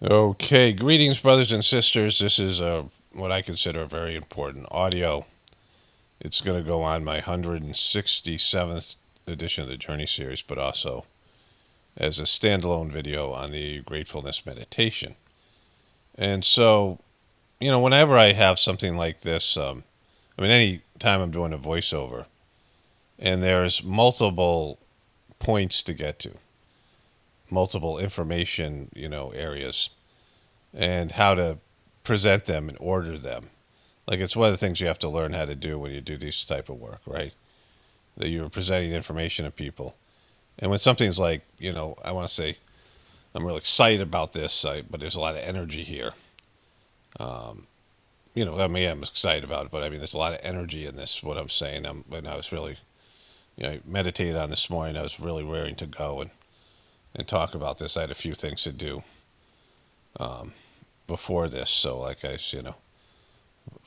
Okay, greetings, brothers and sisters. This is what I consider a very important audio. It's going to go on my 167th edition of the Journey series, but also as a standalone video on the Gratefulness meditation. And so, whenever I have something like this, any time I'm doing a voiceover and there's multiple points to get to, multiple information, areas, and how to present them and order them. Like, it's one of the things you have to learn how to do when you do this type of work, right? That you're presenting information to people. And when something's like, I want to say, I'm real excited about this, but there's a lot of energy here. Um, I'm excited about it, but there's a lot of energy in this, what I'm saying. And I was really, I meditated on this morning. I was really raring to go and talk about this. I had a few things to do um, before this. So,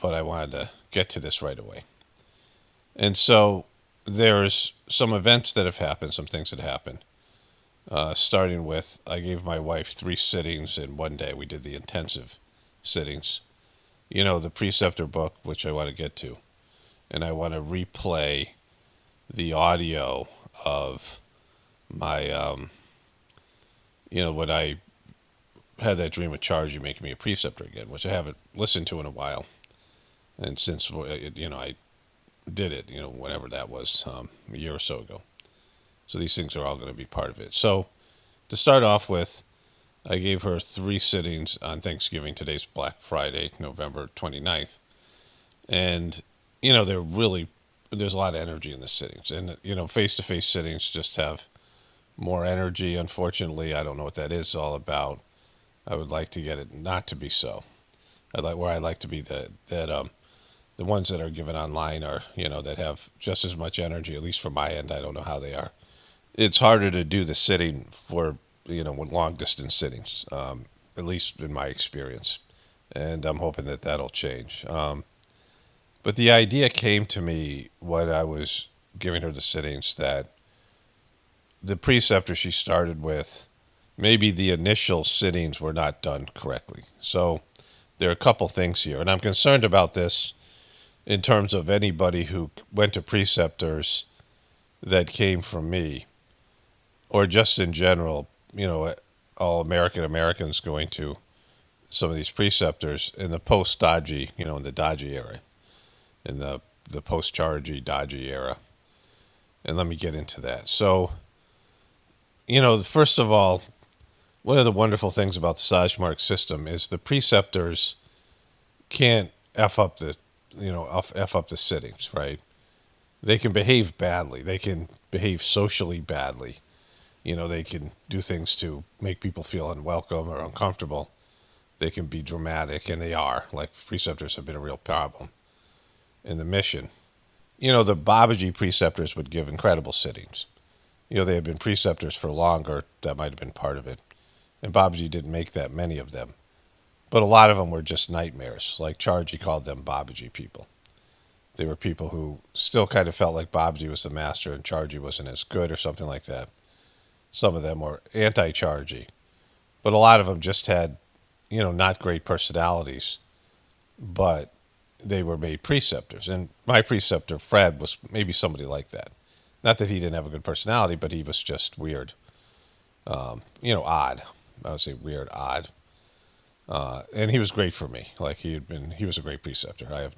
but I wanted to get to this right away. And so there's some events that have happened, some things that happened. Starting with, I gave my wife 3 sittings in one day. We did the intensive sittings. The Preceptor book, which I want to get to. And I want to replay the audio of my, when I had that dream of Chargy making me a preceptor again, which I haven't listened to in a while. And since, I did it, whenever that was, a year or so ago. So these things are all going to be part of it. So to start off with, I gave her 3 sittings on Thanksgiving. Today's Black Friday, November 29th. And, there's a lot of energy in the sittings. And, face-to-face sittings just have more energy. Unfortunately, I don't know what that is all about. I would like to get it not to be so. I'd like to be the ones that are given online are, that have just as much energy, at least from my end. I don't know how they are. It's harder to do the sitting for, with long distance sittings, at least in my experience. And I'm hoping that that'll change. But the idea came to me when I was giving her the sittings that the preceptor she started with, maybe the initial sittings were not done correctly. So there are a couple things here. And I'm concerned about this in terms of anybody who went to preceptors that came from me, or just in general, all Americans going to some of these preceptors in the post-Dodgy, in the Dodgy era, in the post-Chargy Dodgy era. And let me get into that. So, first of all, one of the wonderful things about the Sahaj Marg system is the preceptors can't F up the, F up the sittings, right? They can behave badly. They can behave socially badly. They can do things to make people feel unwelcome or uncomfortable. They can be dramatic, and they are. Like, preceptors have been a real problem in the mission. The Babaji preceptors would give incredible sittings. They had been preceptors for longer. That might have been part of it. And Babaji didn't make that many of them. But a lot of them were just nightmares. Like Charji called them Babaji people. They were people who still kind of felt like Babaji was the master and Charji wasn't as good or something like that. Some of them were anti-Charji. But a lot of them just had, not great personalities. But they were made preceptors. And my preceptor, Fred, was maybe somebody like that. Not that he didn't have a good personality, but he was just weird. Odd. I would say weird, odd. And he was great for me. Like, he was a great preceptor. I have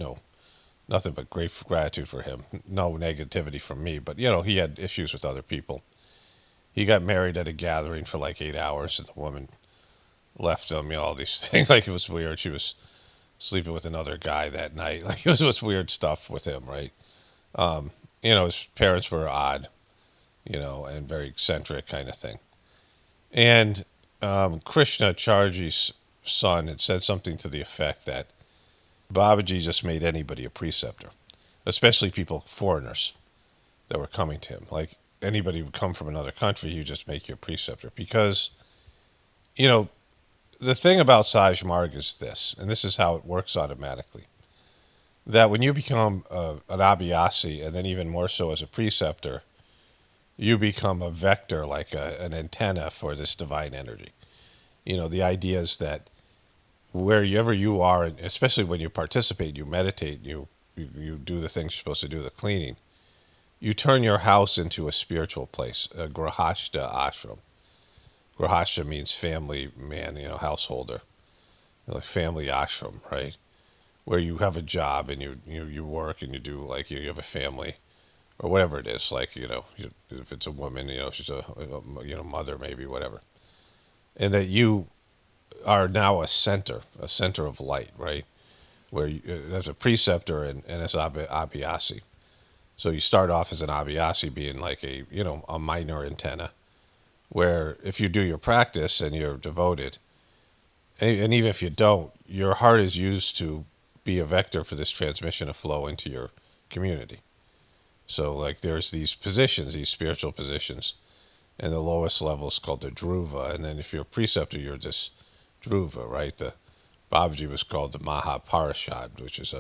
nothing but great gratitude for him. No negativity from me, but he had issues with other people. He got married at a gathering for like 8 hours, and the woman left him. All these things. Like, it was weird. She was sleeping with another guy that night. Like, it was just weird stuff with him, right? His parents were odd, and very eccentric kind of thing. And Krishna Charji's son had said something to the effect that Babaji just made anybody a preceptor, especially people, foreigners that were coming to him. Like, anybody would come from another country, he'd just make you a preceptor. Because, the thing about Sahaj Marg is this, and this is how it works automatically, that when you become an abhyasi, and then even more so as a preceptor, you become a vector, like an antenna for this divine energy. The idea is that wherever you are, and especially when you participate, you meditate, you do the things you're supposed to do, the cleaning. You turn your house into a spiritual place, a grahashta ashram. Grahashta means family man, householder, like family ashram, right? Where you have a job and you work and you do like you have a family or whatever it is. Like if it's a woman, she's a mother maybe, whatever, and that you are now a center of light, right? Where there's a preceptor and it's abhyasi. So you start off as an abhyasi, being like a minor antenna, where if you do your practice and you're devoted, and even if you don't, your heart is used to be a vector for this transmission of flow into your community. So like there's these positions, these spiritual positions, and the lowest level is called the dhruva, and then if you're a preceptor, you're this dhruva, right? The Babaji was called the Mahaparashad, which is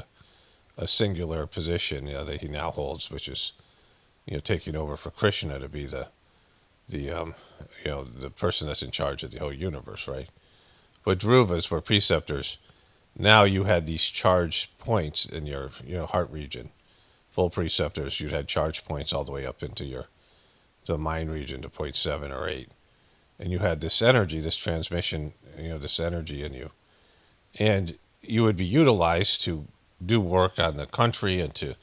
a singular position that he now holds, which is taking over for Krishna to be the person that's in charge of the whole universe, right? But Dhruvas were preceptors. Now you had these charged points in your heart region. Full preceptors, you had charge points all the way up into the mind region to 0.7 or 8, and you had this energy, this transmission, this energy in you, and you would be utilized to do work on the country and to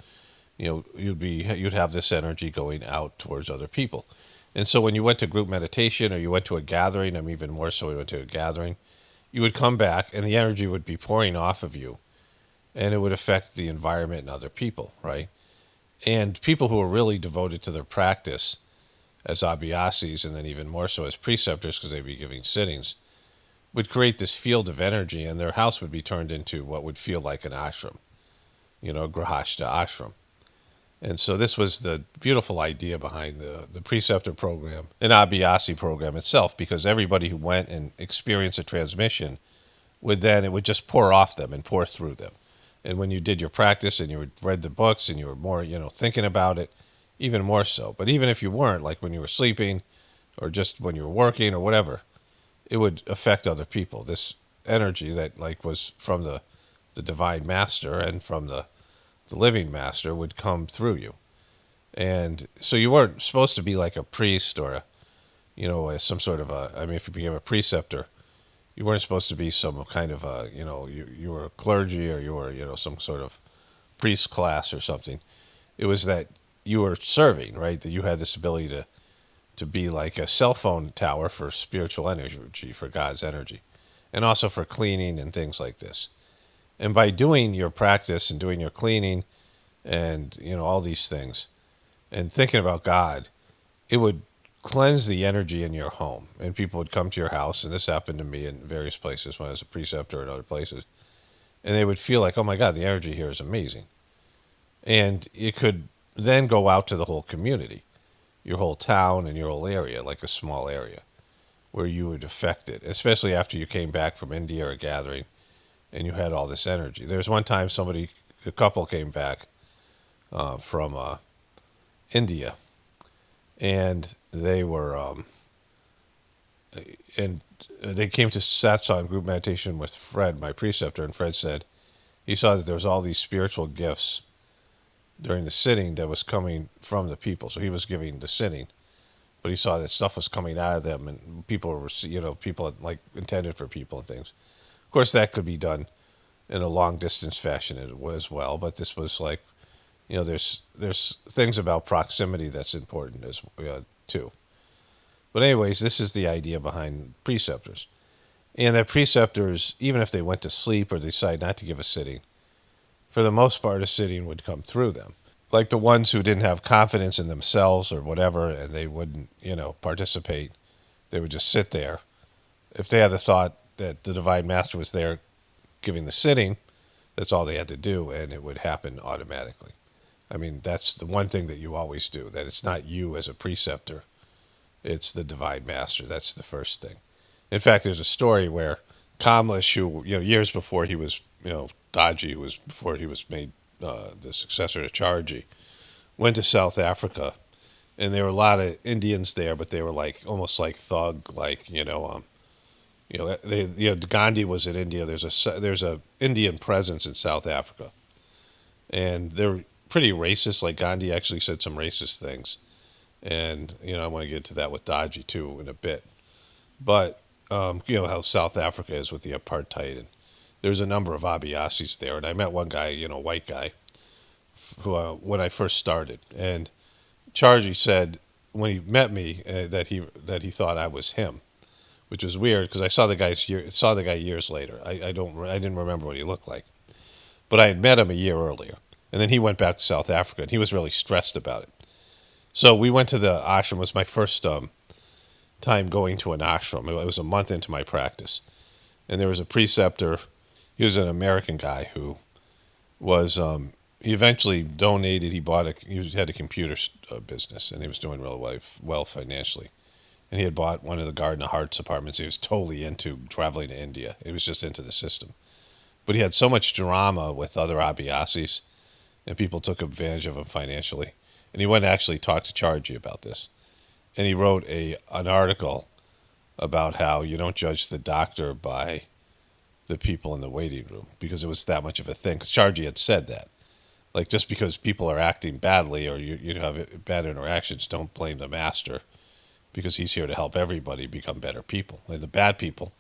you'd have this energy going out towards other people. And so when you went to group meditation or you went to a gathering, even more so, we went to a gathering, you would come back and the energy would be pouring off of you and it would affect the environment and other people, right? And people who are really devoted to their practice as abhyasis, and then even more so as preceptors, because they'd be giving sittings, would create this field of energy, and their house would be turned into what would feel like an ashram, grahashta ashram. And so this was the beautiful idea behind the preceptor program and abhyasi program itself, because everybody who went and experienced a transmission it would just pour off them and pour through them. And when you did your practice and you read the books and you were more, thinking about it, even more so. But even if you weren't, like when you were sleeping or just when you were working or whatever, it would affect other people. This energy that like was from the divine master and from the living master would come through you. And so you weren't supposed to be like a priest or some sort of if you became a preceptor, you weren't supposed to be some kind of you were a clergy or you were, some sort of priest class or something. It was that you were serving, right? That you had this ability to be like a cell phone tower for spiritual energy, for God's energy, and also for cleaning and things like this. And by doing your practice and doing your cleaning and, all these things and thinking about God, it would cleanse the energy in your home. And people would come to your house, and this happened to me in various places when I was a preceptor in other places, and they would feel like, oh my God, the energy here is amazing. And it could then go out to the whole community, your whole town and your whole area, like a small area, where you would affect it, especially after you came back from India or a gathering and you had all this energy. There was one time a couple came back from India, and they were, and they came to satsang group meditation with Fred, my preceptor, and Fred said he saw that there was all these spiritual gifts during the sitting that was coming from the people. So he was giving the sitting, but he saw that stuff was coming out of them, and people were, people like intended for people and things. Of course, that could be done in a long distance fashion as well, but this was like, there's things about proximity that's important as too. But anyways, this is the idea behind preceptors. And that preceptors, even if they went to sleep or they decide not to give a sitting, for the most part, a sitting would come through them. Like the ones who didn't have confidence in themselves or whatever, and they wouldn't, participate, they would just sit there. If they had the thought that the Divine Master was there giving the sitting, that's all they had to do, and it would happen automatically. That's the one thing that you always do, that it's not you as a preceptor, it's the Divine Master. That's the first thing. In fact, there's a story where Kamlesh, who, years before he was, Daji, before he was made the successor to Charji, went to South Africa, and there were a lot of Indians there, but they were like almost like thug, like Gandhi was in India. There's a Indian presence in South Africa, and they're pretty racist. Like Gandhi actually said some racist things, and I want to get to that with Dodgy too in a bit. But how South Africa is with the apartheid, and there's a number of Abiyasis there, and I met one guy, white guy, who when I first started, and Chargy said when he met me that he thought I was him, which was weird because I saw the guy years later. I didn't remember what he looked like, but I had met him a year earlier, and then he went back to South Africa, and he was really stressed about it. So we went to the ashram. It was my first time going to an ashram. It was a month into my practice, and there was a preceptor. He was an American guy who was. He eventually donated. He had a computer business, and he was doing really well financially. And he had bought one of the Garden of Hearts apartments. He was totally into traveling to India. He was just into the system. But he had so much drama with other Abhyasis, and people took advantage of him financially. And he went to actually talk to Chargy about this. And he wrote an article about how you don't judge the doctor by the people in the waiting room, because it was that much of a thing. Because Chargy had said that. Like, just because people are acting badly or you have bad interactions, don't blame the master, because he's here to help everybody become better people. And the bad people,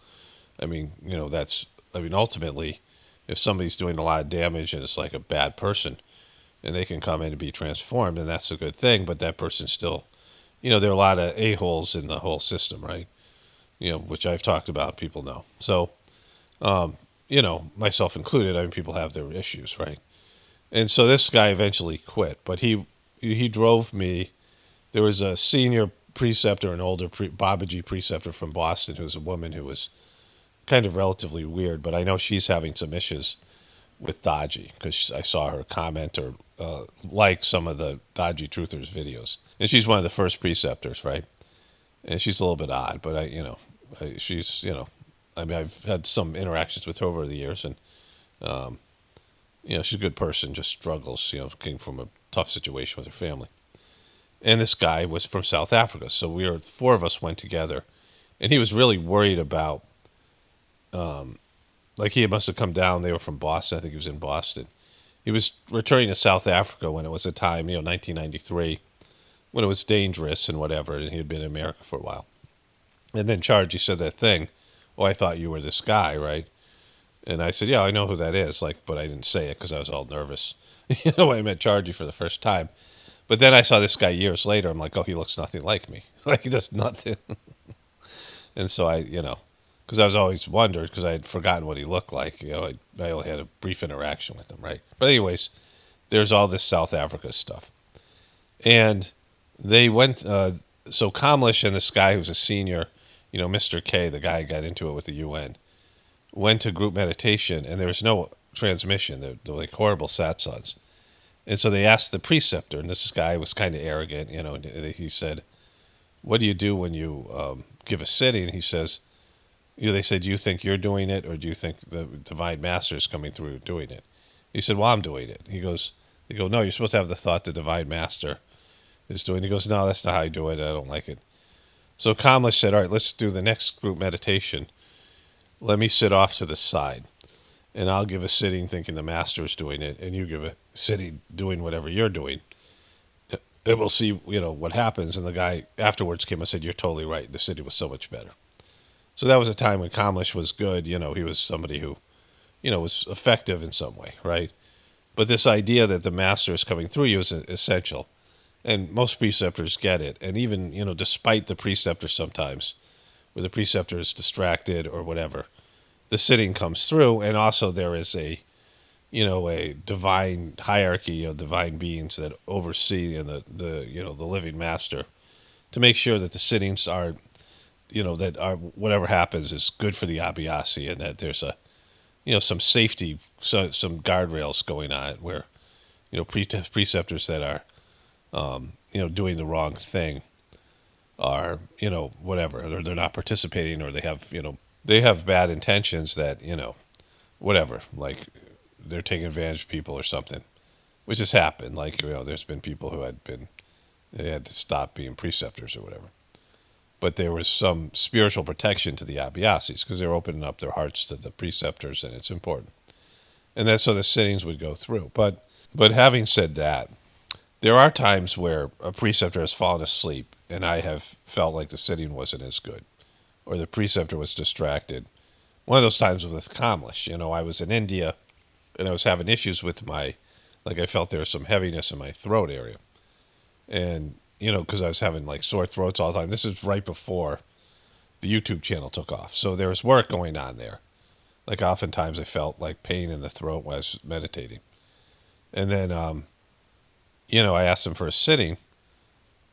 ultimately, if somebody's doing a lot of damage and it's like a bad person, and they can come in and be transformed, and that's a good thing, but that person's still, there are a lot of a-holes in the whole system, right? Which I've talked about, people know. So, myself included, people have their issues, right? And so this guy eventually quit, but he drove me. There was a senior preceptor, an older Babaji preceptor from Boston, who was a woman who was kind of relatively weird, but I know she's having some issues with Dodgy because I saw her comment or like some of the Dodgy Truthers videos. And she's one of the first preceptors, right? And she's a little bit odd, but I've had some interactions with her over the years, and she's a good person, just struggles, came from a tough situation with her family. And this guy was from South Africa, so four of us went together, and he was really worried about, he must have come down. They were from Boston. I think he was in Boston. He was returning to South Africa when it was a time, 1993, when it was dangerous and whatever, and he had been in America for a while. And then Chargy said that thing, "Oh, I thought you were this guy, right?" And I said, "Yeah, I know who that is," but I didn't say it because I was all nervous. When I met Chargy for the first time. But then I saw this guy years later. I'm like, "Oh, he looks nothing like me. Like, he does nothing." And so because I was always wondered, because I had forgotten what he looked like. I only had a brief interaction with him, right? But anyways, there's all this South Africa stuff. And they went, so Kamlesh and this guy who's a senior, Mr. K, the guy who got into it with the UN, went to group meditation, and there was no transmission. They're like horrible satsangs. And so they asked the preceptor, and this guy was kind of arrogant, and he said, "What do you do when you give a sitting?" And he says, they said, "Do you think you're doing it, or do you think the Divine Master is coming through doing it?" He said, "Well, I'm doing it." They go, "No, you're supposed to have the thought the Divine Master is doing." He goes, "No, that's not how I do it. I don't like it." So Kamlesh said, "All right, let's do the next group meditation. Let me sit off to the side, and I'll give a sitting thinking the master is doing it, and you give a sitting doing whatever you're doing. And we'll see, what happens." And the guy afterwards came and said, "You're totally right. The sitting was so much better." So that was a time when Kamlesh was good. He was somebody who, was effective in some way, right? But this idea that the master is coming through you is essential. And most preceptors get it. And even, despite the preceptor sometimes, where the preceptor is distracted or whatever, the sitting comes through. And also there is a divine hierarchy of divine beings that oversee the living master to make sure that the sittings are, that are, whatever happens is good for the Abhyasi, and that there's some safety, some guardrails going on where, preceptors that are, doing the wrong thing are, whatever, or they're not participating, or they have bad intentions that, whatever, like they're taking advantage of people or something, which has happened. Like, there's been people who they had to stop being preceptors or whatever. but there was some spiritual protection to the Abiasis because they were opening up their hearts to the preceptors, and it's important. And that's so the sittings would go through. But having said that, there are times where a preceptor has fallen asleep, and I have felt like the sitting wasn't as good, or the preceptor was distracted. One of those times was with Kamlesh. I was in India, and I was having issues with I felt there was some heaviness in my throat area. And, because I was having sore throats all the time. This is right before the YouTube channel took off. So there was work going on there. Oftentimes I felt pain in the throat while I was meditating. And then, I asked him for a sitting,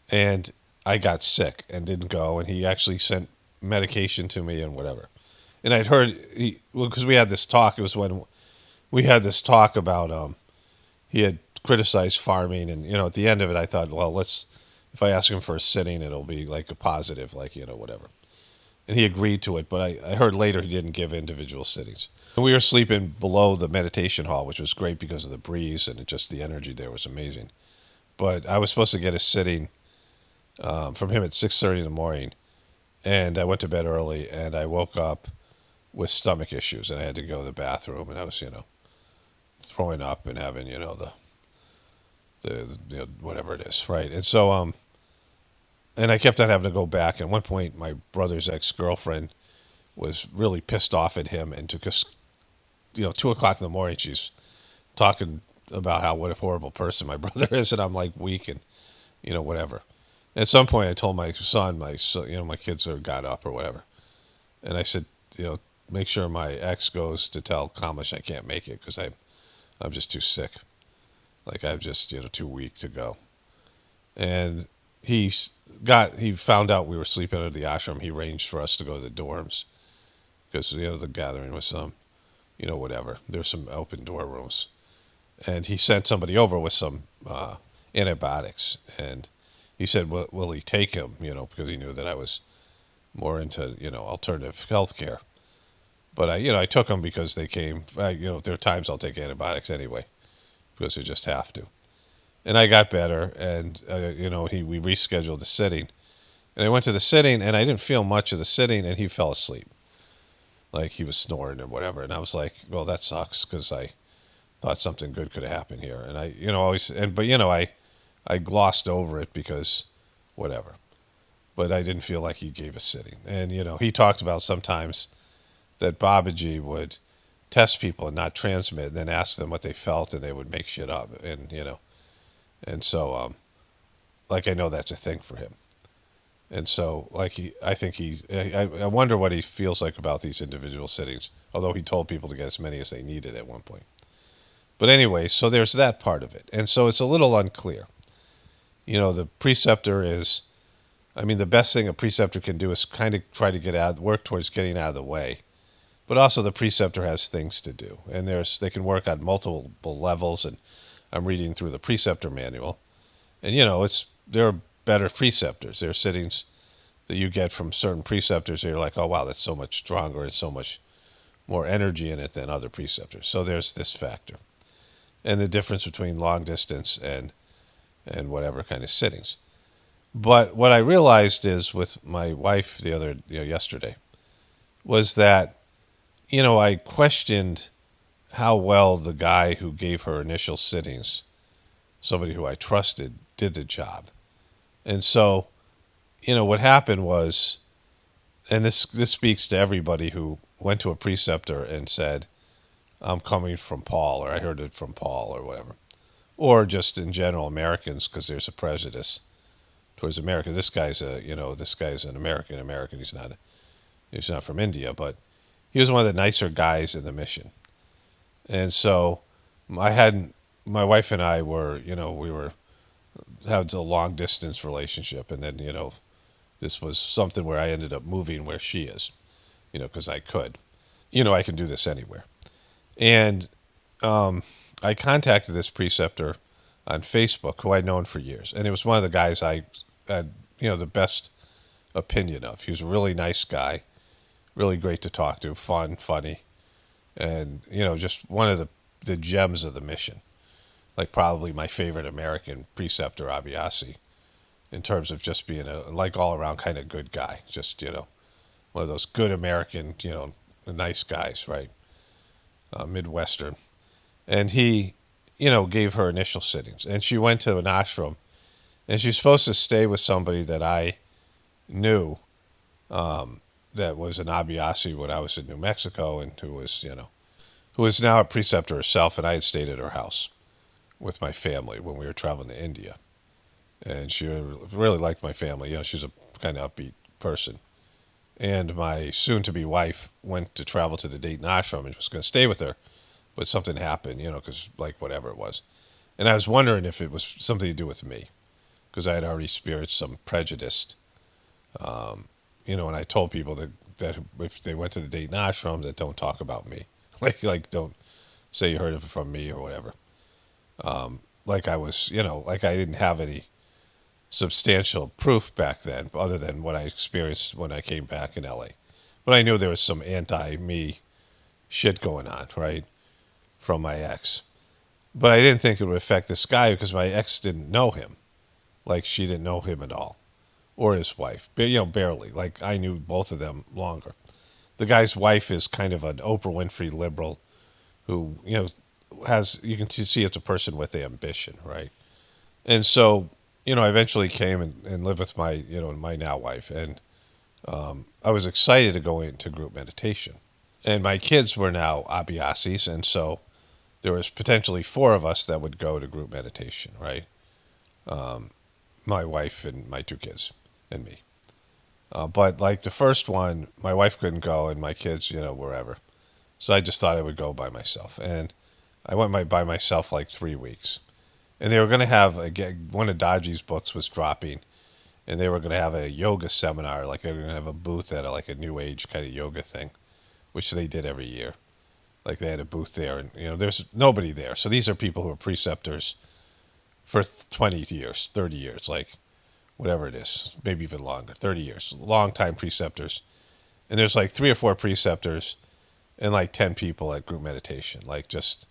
and I got sick and didn't go. And he actually sent medication to me and whatever. And I'd heard, because we had this talk, it was when we had this talk about, he had criticized farming. And, at the end of it, I thought, well, if I ask him for a sitting, it'll be a positive, whatever. And he agreed to it, but I heard later he didn't give individual sittings. And we were sleeping below the meditation hall, which was great because of the breeze and the energy there was amazing. But I was supposed to get a sitting from him at 6:30 in the morning, and I went to bed early, and I woke up with stomach issues, and I had to go to the bathroom, and I was, throwing up and having, the whatever it is, right? And so, and I kept on having to go back. And at one point, my brother's ex-girlfriend was really pissed off at him and took us, 2:00 in the morning, she's talking about what a horrible person my brother is, and I'm weak and, whatever. At some point, I told my son, my kids got up or whatever. And I said, make sure my ex goes to tell Kamlesh I can't make it because I'm just too sick. I'm just, too weak to go. And he found out we were sleeping at the ashram. He arranged for us to go to the dorms because, the gathering was whatever. There's some open door rooms. And he sent somebody over with some antibiotics. And he said, will he take him, because he knew that I was more into, alternative health care. But I took them because they came, there are times I'll take antibiotics anyway, because I just have to. And I got better, and, we rescheduled the sitting. And I went to the sitting, and I didn't feel much of the sitting, and he fell asleep. He was snoring or whatever. And I was like, well, that sucks, because I thought something good could have happened here. And I glossed over it because whatever. But I didn't feel like he gave a sitting. And, he talked about sometimes that Babaji would test people and not transmit, and then ask them what they felt, and they would make shit up. And, and so, I know that's a thing for him. And so, I wonder what he feels like about these individual sittings, although he told people to get as many as they needed at one point. But anyway, so there's that part of it. And so it's a little unclear. The preceptor is, the best thing a preceptor can do is kind of try to work towards getting out of the way. But also the preceptor has things to do. And they can work on multiple levels. And I'm reading through the preceptor manual. And, there are better preceptors. There are sittings that you get from certain preceptors that you're like, oh, wow, that's so much stronger and so much more energy in it than other preceptors. So there's this factor. And the difference between long distance and whatever kind of sittings. But what I realized is with my wife yesterday was that, I questioned how well the guy who gave her initial sittings, somebody who I trusted, did the job. And so, what happened was, and this speaks to everybody who went to a preceptor and said, I'm coming from Paul, or I heard it from Paul, or whatever. Or just in general Americans, because there's a prejudice towards America. This guy's an American. He's not from India, but he was one of the nicer guys in the mission. And so my wife and I were, had a long distance relationship. And then, this was something where I ended up moving where she is, because I could. I can do this anywhere. And I contacted this preceptor on Facebook, who I'd known for years. And it was one of the guys I had, the best opinion of. He was a really nice guy, really great to talk to, fun, funny, and, just one of the gems of the mission. Probably my favorite American preceptor, Abhyasi. in terms of just being a like all around kind of good guy, just one of those good American, nice guys, right? Midwestern, and he, gave her initial sittings, and she went to an ashram, and she's supposed to stay with somebody that I knew, that was an Abhyasi when I was in New Mexico, and who is now a preceptor herself, and I had stayed at her house with my family when we were traveling to India. And she really liked my family. She's a kind of upbeat person. And my soon-to-be wife went to travel to the Dayton ashram and was going to stay with her, but something happened, because whatever it was. And I was wondering if it was something to do with me, because I had already experienced some prejudice. And I told people that if they went to the Dayton ashram, that don't talk about me, like don't say you heard of it from me or whatever. Like I was, like I didn't have any substantial proof back then, other than what I experienced when I came back in LA. But I knew there was some anti-me shit going on, right, from my ex. But I didn't think it would affect this guy because my ex didn't know him. Like, she didn't know him at all. Or his wife. Barely. Like, I knew both of them longer. The guy's wife is kind of an Oprah Winfrey liberal who, you can see it's a person with ambition, right? And so, I eventually came and lived with my, my now wife. And I was excited to go into group meditation. And my kids were now Abhyasis, and so there was potentially 4 of us that would go to group meditation, right? My wife and my 2 kids and me. But like the first one, my wife couldn't go and my kids, wherever. So I just thought I would go by myself. And I went by myself like 3 weeks. And they were going to have, one of Daji's books was dropping, and they were going to have a yoga seminar. Like they were going to have a booth at a new age kind of yoga thing, which they did every year. Like they had a booth there, and there's nobody there. So these are people who are preceptors for 20 years, 30 years, like whatever it is, maybe even longer, 30 years, long time preceptors. And there's like 3 or 4 preceptors and like 10 people at group meditation. Like just,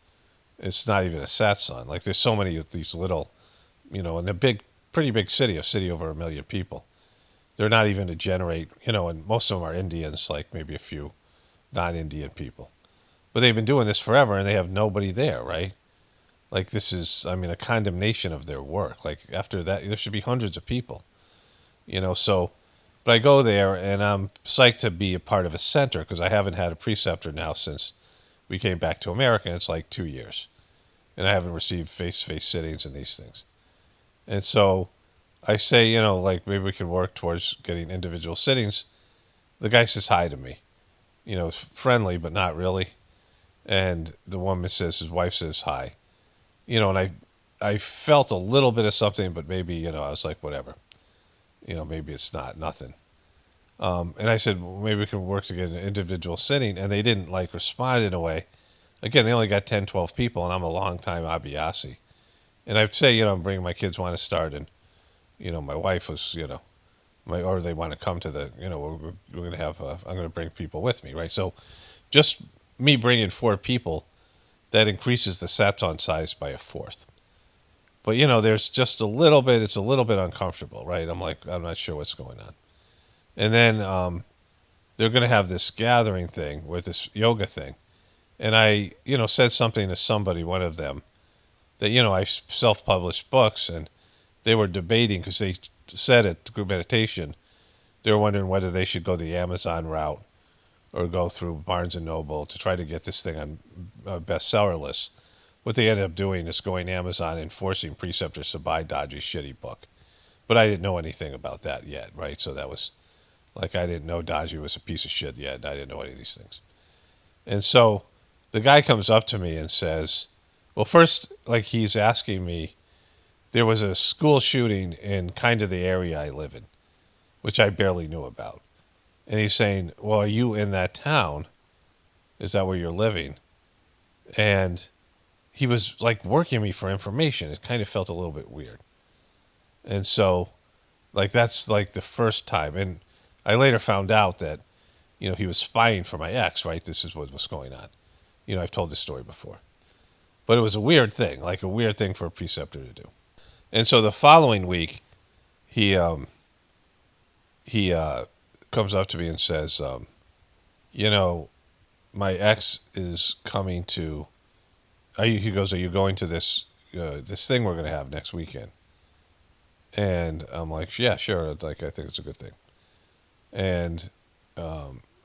it's not even a satsang. Like there's so many of these little, in a pretty big city, a city over 1 million people. They're not even to generate, and most of them are Indians, like maybe a few non-Indian people. But they've been doing this forever, and they have nobody there, right? Like this is, a condemnation of their work. Like after that, there should be hundreds of people, so, but I go there, and I'm psyched to be a part of a center, because I haven't had a preceptor now since we came back to America, and it's like 2 years. And I haven't received face-to-face sittings and these things. And so I say, like maybe we can work towards getting individual sittings. The guy says hi to me, friendly, but not really. And the woman says, his wife says hi, and I felt a little bit of something, but maybe, I was like, whatever, maybe it's nothing. And I said, well, maybe we can work to get an individual sitting. And they didn't respond in a way. Again, they only got 10, 12 people, and I'm a long time Abhyasi. And I'd say, I'm bringing my kids want to start, and, my wife was, or they want to come to the, we're going to have, I'm going to bring people with me, right? So just me bringing 4 people, that increases the satsang size by 1/4. But, there's just it's a little bit uncomfortable, right? I'm like, I'm not sure what's going on. And then they're going to have this gathering thing with this yoga thing. And I, said something to somebody, one of them, that, I self-published books, and they were debating because they said at group meditation, they were wondering whether they should go the Amazon route or go through Barnes & Noble to try to get this thing on a bestseller list. What they ended up doing is going to Amazon and forcing preceptors to buy Daji's shitty book. But I didn't know anything about that yet, right? So that was, I didn't know Daji was a piece of shit yet. I didn't know any of these things. And so the guy comes up to me and says, well, first, he's asking me, there was a school shooting in kind of the area I live in, which I barely knew about. And he's saying, well, are you in that town? Is that where you're living? And he was working me for information. It kind of felt a little bit weird. And so that's the first time. And I later found out that, he was spying for my ex, right? This is what was going on. I've told this story before. But it was a weird thing, a weird thing for a preceptor to do. And so the following week, he he comes up to me and says, you know, my ex is coming to. He goes, "Are you going to this thing we're going to have next weekend?" And I'm like, "Yeah, sure. Like, I think it's a good thing." And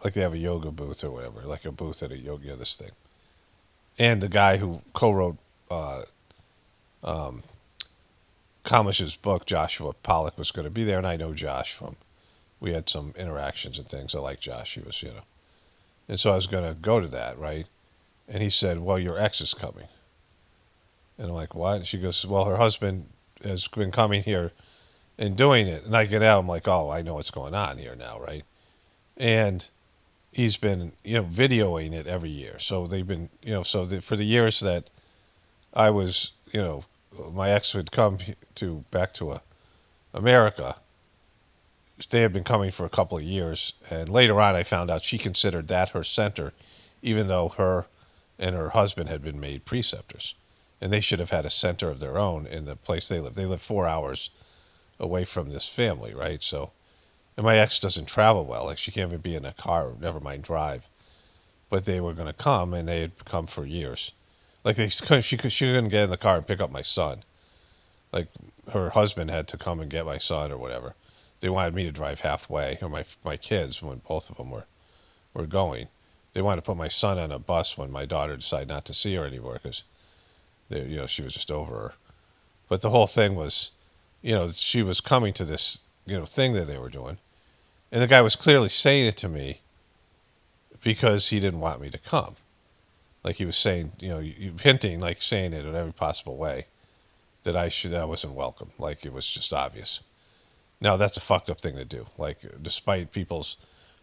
like they have a yoga booth or whatever, like a booth at a yoga this thing. And the guy who co-wrote uh, um, Kamish's book, Joshua Pollock, was going to be there, and I know Josh from. We had some interactions and things. I like Josh. He was, and so I was going to go to that, right? And he said, "Well, your ex is coming." And I'm like, "What?" And she goes, "Well, her husband has been coming here and doing it." And I get out. I'm like, "Oh, I know what's going on here now, right?" And he's been, videoing it every year. So they've been, for the years that I was, my ex would come back to America. They had been coming for a couple of years, and later on, I found out she considered that her center, even though her and her husband had been made preceptors, and they should have had a center of their own in the place they live. They live 4 hours away from this family, right? So, and my ex doesn't travel well; like she can't even be in a car, never mind drive. But they were going to come, and they had come for years. Like she couldn't get in the car and pick up my son. Like her husband had to come and get my son or whatever. They wanted me to drive halfway, or my kids when both of them were going. They wanted to put my son on a bus when my daughter decided not to see her anymore because she was just over her. But the whole thing was, she was coming to this thing that they were doing, and the guy was clearly saying it to me because he didn't want me to come. Like he was saying, hinting, like saying it in every possible way that I wasn't welcome. Like it was just obvious. Now that's a fucked up thing to do. Like despite people's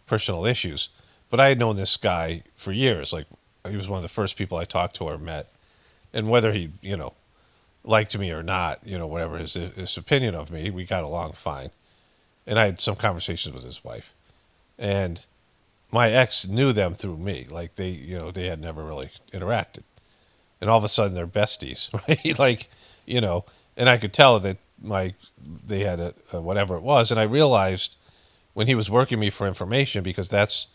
personal issues, but I had known this guy for years. Like he was one of the first people I talked to or met, and whether he, liked me or not, whatever his opinion of me, we got along fine. And I had some conversations with his wife, and my ex knew them through me. Like they had never really interacted, and all of a sudden they're besties, right? Like, and I could tell that they had a whatever it was, and I realized when he was working me for information because that's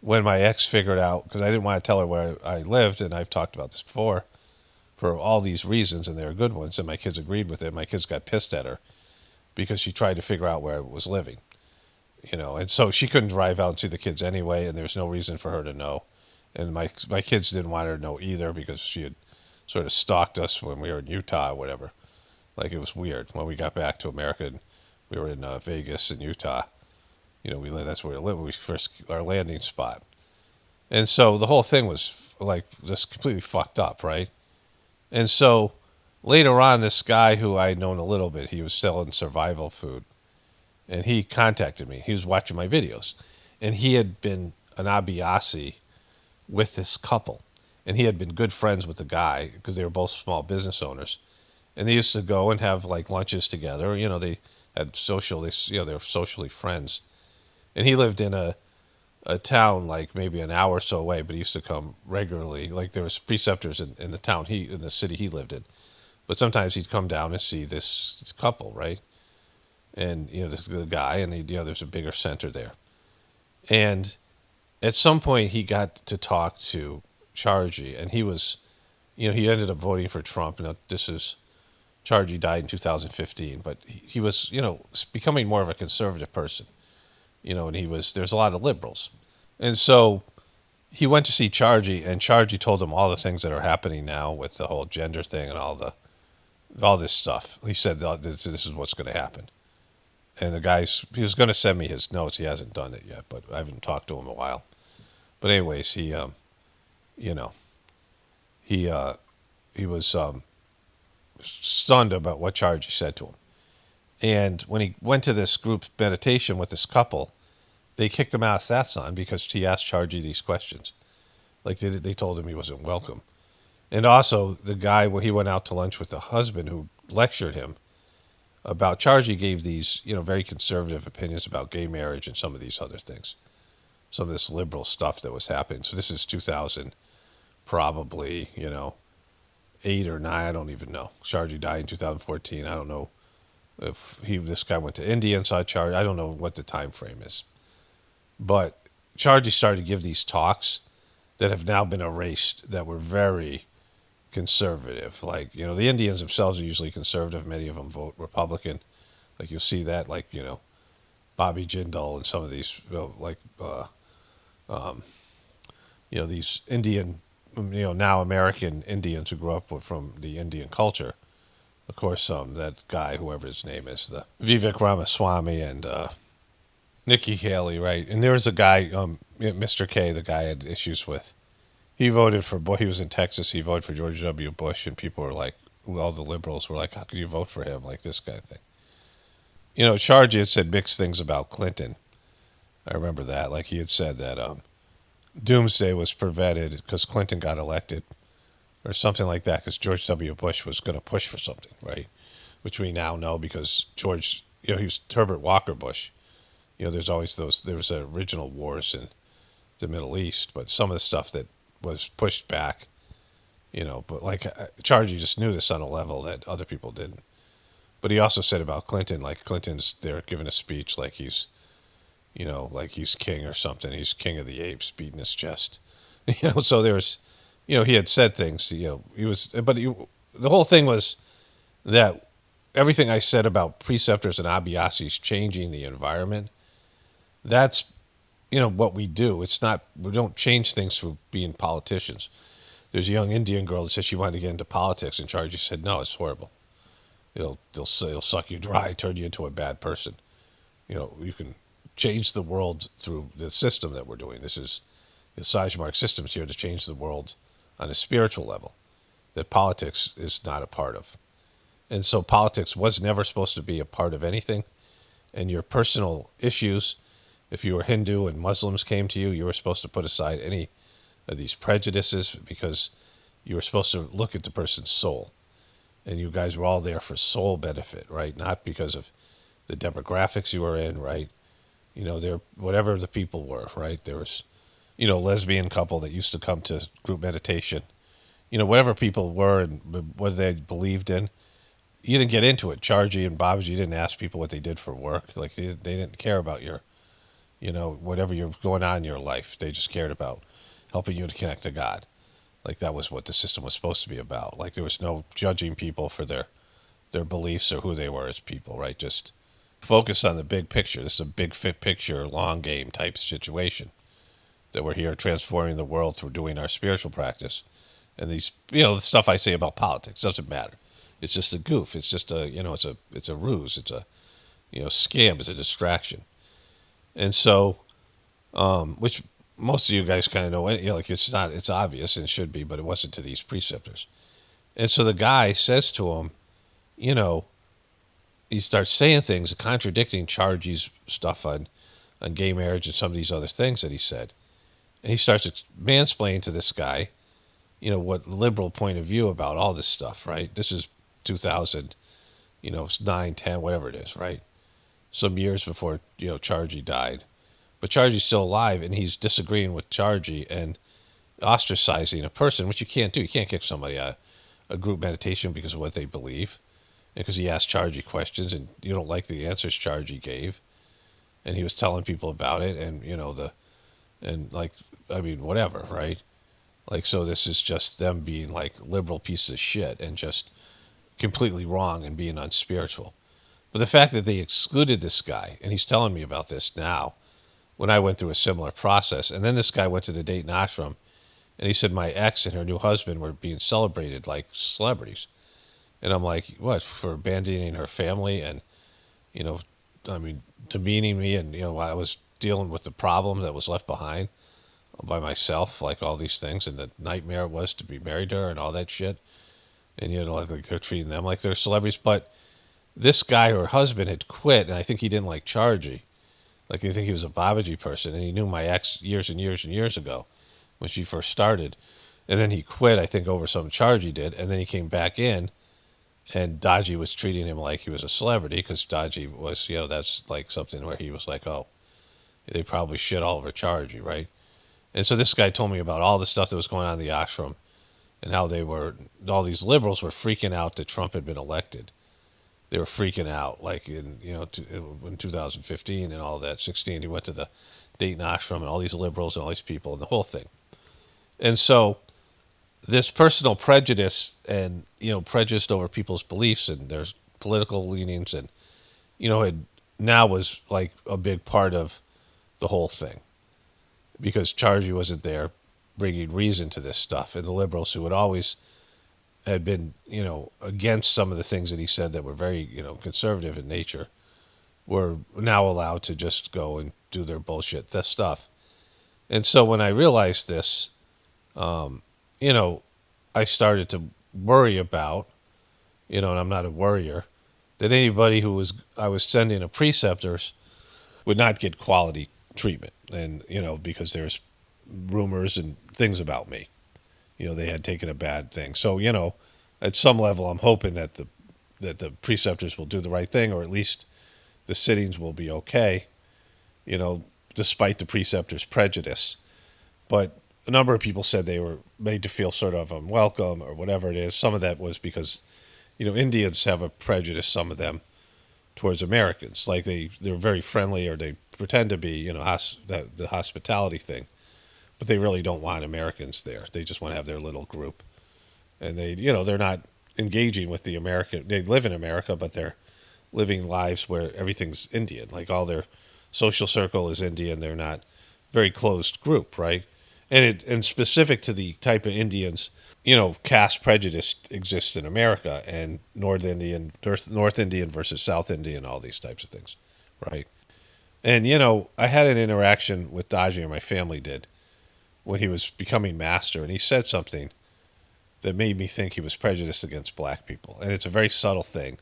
when my ex figured out because I didn't want to tell her where I lived, and I've talked about this before, for all these reasons, and they were good ones, and my kids agreed with it. My kids got pissed at her because she tried to figure out where I was living. And so she couldn't drive out and see the kids anyway, and there's no reason for her to know. And my kids didn't want her to know either because she had sort of stalked us when we were in Utah or whatever. Like it was weird when we got back to America and we were in Vegas and Utah. That's where we lived. We first our landing spot, and so the whole thing was like just completely fucked up, right? And so later on, this guy who I had known a little bit, he was selling survival food. And he contacted me. He was watching my videos. And he had been an Abiasi with this couple. And he had been good friends with the guy because they were both small business owners. And they used to go and have like lunches together. They had they were socially friends. And he lived in a town like maybe an hour or so away, but he used to come regularly. Like there was preceptors in the town in the city he lived in. But sometimes he'd come down and see this couple, right? And this the guy, and there's a bigger center there. And at some point, he got to talk to Chargy, and he was, he ended up voting for Trump. This is Chargy died in 2015, but he was, becoming more of a conservative person, and there's a lot of liberals, and so he went to see Chargy, and Chargy told him all the things that are happening now with the whole gender thing and all this stuff. He said this is what's going to happen. And he was going to send me his notes. He hasn't done it yet, but I haven't talked to him in a while. But anyways, he was stunned about what Chargy said to him. And when he went to this group meditation with this couple, they kicked him out of Satsang because he asked Chargy these questions. Like they told him he wasn't welcome. And also the guy, when he went out to lunch with the husband who lectured him about Chargy, gave these, very conservative opinions about gay marriage and some of these other things. Some of this liberal stuff that was happening. So this is 2000, probably, 8 or 9, I don't even know. Chargy died in 2014. I don't know if this guy went to India and saw Chargy. I don't know what the time frame is, but Chargy started to give these talks that have now been erased that were very conservative. Like, the Indians themselves are usually conservative. Many of them vote Republican. Like, you'll see that, like, Bobby Jindal and some of these, these Indian, now American Indians who grew up from the Indian culture. Of course, that guy, whoever his name is, the Vivek Ramaswamy and Nikki Haley, right? And there was a guy, Mr. K, the guy I had issues with. He voted for, he was in Texas, he voted for George W. Bush, and people were like, all the liberals were like, how could you vote for him? Like this kind of thing. Chargy had said mixed things about Clinton. I remember that. Like he had said that doomsday was prevented because Clinton got elected or something like that because George W. Bush was going to push for something, right? Which we now know because George, he was Herbert Walker Bush. There's always there was original wars in the Middle East, but some of the stuff that was pushed back, but like Chargy just knew this on a level that other people didn't. But he also said about Clinton, like Clinton's there giving a speech like he's, like he's king or something. He's king of the apes, beating his chest. So there was, he had said things, he was, but the whole thing was that everything I said about preceptors and Abhyasis changing the environment, that's, what we do. It's not, we don't change things for being politicians. There's a young Indian girl that said she wanted to get into politics, and Chargy said, no, it's horrible. It'll suck you dry, turn you into a bad person. You can change the world through the system that we're doing. This is the Sahaj Marg system is here to change the world on a spiritual level that politics is not a part of. And so politics was never supposed to be a part of anything. And your personal issues, if you were Hindu and Muslims came to you, you were supposed to put aside any of these prejudices because you were supposed to look at the person's soul. And you guys were all there for soul benefit, right? Not because of the demographics you were in, right? There, whatever the people were, right? There was, lesbian couple that used to come to group meditation. Whatever people were and what they believed in, you didn't get into it. Chargy and Babaji didn't ask people what they did for work. Like they didn't care about your, whatever you're going on in your life. They just cared about helping you to connect to God. Like that was what the system was supposed to be about. Like there was no judging people for their beliefs or who they were as people, right? Just focus on the big picture. This is a big fit picture, long game type situation that we're here transforming the world through doing our spiritual practice. And these, the stuff I say about politics doesn't matter. It's just a goof. It's just a, it's a ruse. It's a, scam. It's a distraction. And so, which most of you guys kind of know, like it's obvious and it should be, but it wasn't to these preceptors. And so the guy says to him, he starts saying things contradicting Chargy's stuff on gay marriage and some of these other things that he said. And he starts mansplaining to this guy, what liberal point of view about all this stuff, right? This is 2000, 9, 10, whatever it is, right? Some years before, Chargy died. But Chargy's still alive, and he's disagreeing with Chargy and ostracizing a person, which you can't do. You can't kick somebody out of a group meditation because of what they believe, because he asked Chargy questions, and you don't like the answers Chargy gave, and he was telling people about it, and whatever, right? Like, so this is just them being like liberal pieces of shit and just completely wrong and being unspiritual. But the fact that they excluded this guy, and he's telling me about this now, when I went through a similar process, and then this guy went to the Dayton ashram, and he said my ex and her new husband were being celebrated like celebrities. And I'm like, what, for abandoning her family and, demeaning me, and, I was dealing with the problem that was left behind by myself, like all these things, and the nightmare it was to be married to her and all that shit. And, like they're treating them like they're celebrities. But this guy, her husband, had quit, and I think he didn't like Chargy. Like, I think he was a Babaji person, and he knew my ex years and years and years ago when she first started. And then he quit, I think, over some charge he did, and then he came back in, and Daji was treating him like he was a celebrity, because Daji was, that's like something where he was like, oh, they probably shit all over Chargy, right? And so this guy told me about all the stuff that was going on in the ashram, and how all these liberals were freaking out that Trump had been elected. they were freaking out. Like in 2015 and all that, 16, he went to the Dayton ashram and all these liberals and all these people and the whole thing. And so this personal prejudice and prejudice over people's beliefs and their political leanings and had now was like a big part of the whole thing because Chargy wasn't there bringing reason to this stuff, and the liberals who had always had been against some of the things that he said that were very conservative in nature were now allowed to just go and do their bullshit this stuff. And so when I realized this, you know, I started to worry about, and I'm not a worrier, that anybody I was sending to preceptors would not get quality treatment. And, because there's rumors and things about me. They had taken a bad thing. So, at some level, I'm hoping that the preceptors will do the right thing, or at least the sittings will be okay, despite the preceptors' prejudice. But a number of people said they were made to feel sort of unwelcome or whatever it is. Some of that was because, Indians have a prejudice, some of them, towards Americans. Like they're very friendly, or they pretend to be, the hospitality thing. But they really don't want Americans there. They just want to have their little group. And they're not engaging with the American. They live in America, but they're living lives where everything's Indian. Like all their social circle is Indian. They're not very closed group, right? And specific to the type of Indians, caste prejudice exists in America, and North Indian versus South Indian, all these types of things, right? And I had an interaction with Daji, or my family did, when he was becoming master, and he said something that made me think he was prejudiced against black people. And it's a very subtle thing.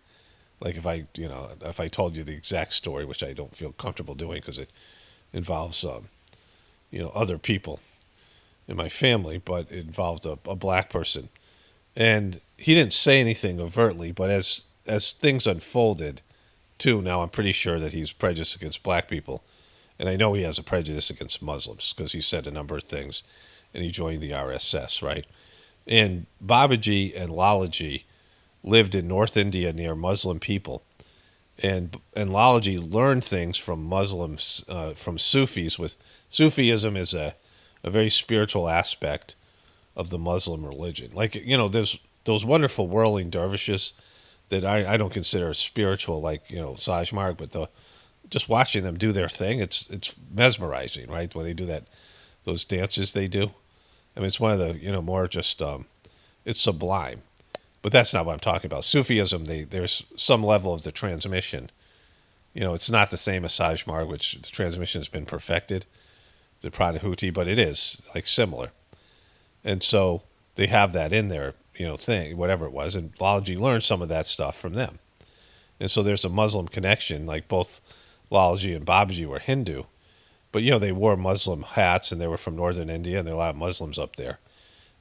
Like if I told you the exact story, which I don't feel comfortable doing because it involves, other people in my family, but it involved a black person. And he didn't say anything overtly, but as things unfolded, too, now I'm pretty sure that he's prejudiced against black people. And I know he has a prejudice against Muslims because he said a number of things, and he joined the RSS, right? And Babaji and Lalaji lived in North India near Muslim people. And Lalaji learned things from Muslims, from Sufis. With Sufism is a very spiritual aspect of the Muslim religion. Like, there's those wonderful whirling dervishes that I don't consider spiritual, like, Sahaj Marg, but just watching them do their thing, it's mesmerizing, right? When they do those dances they do. I mean, it's one of the, more just, it's sublime. But that's not what I'm talking about. Sufism, there's some level of the transmission. It's not the same as Sahaj Marg, which the transmission has been perfected, the Pranhuiti, but it is, like, similar. And so they have that in their, thing, whatever it was. And Lalaji learned some of that stuff from them. And so there's a Muslim connection, like both Lalaji and Babaji were Hindu. But, they wore Muslim hats, and they were from northern India, and there are a lot of Muslims up there.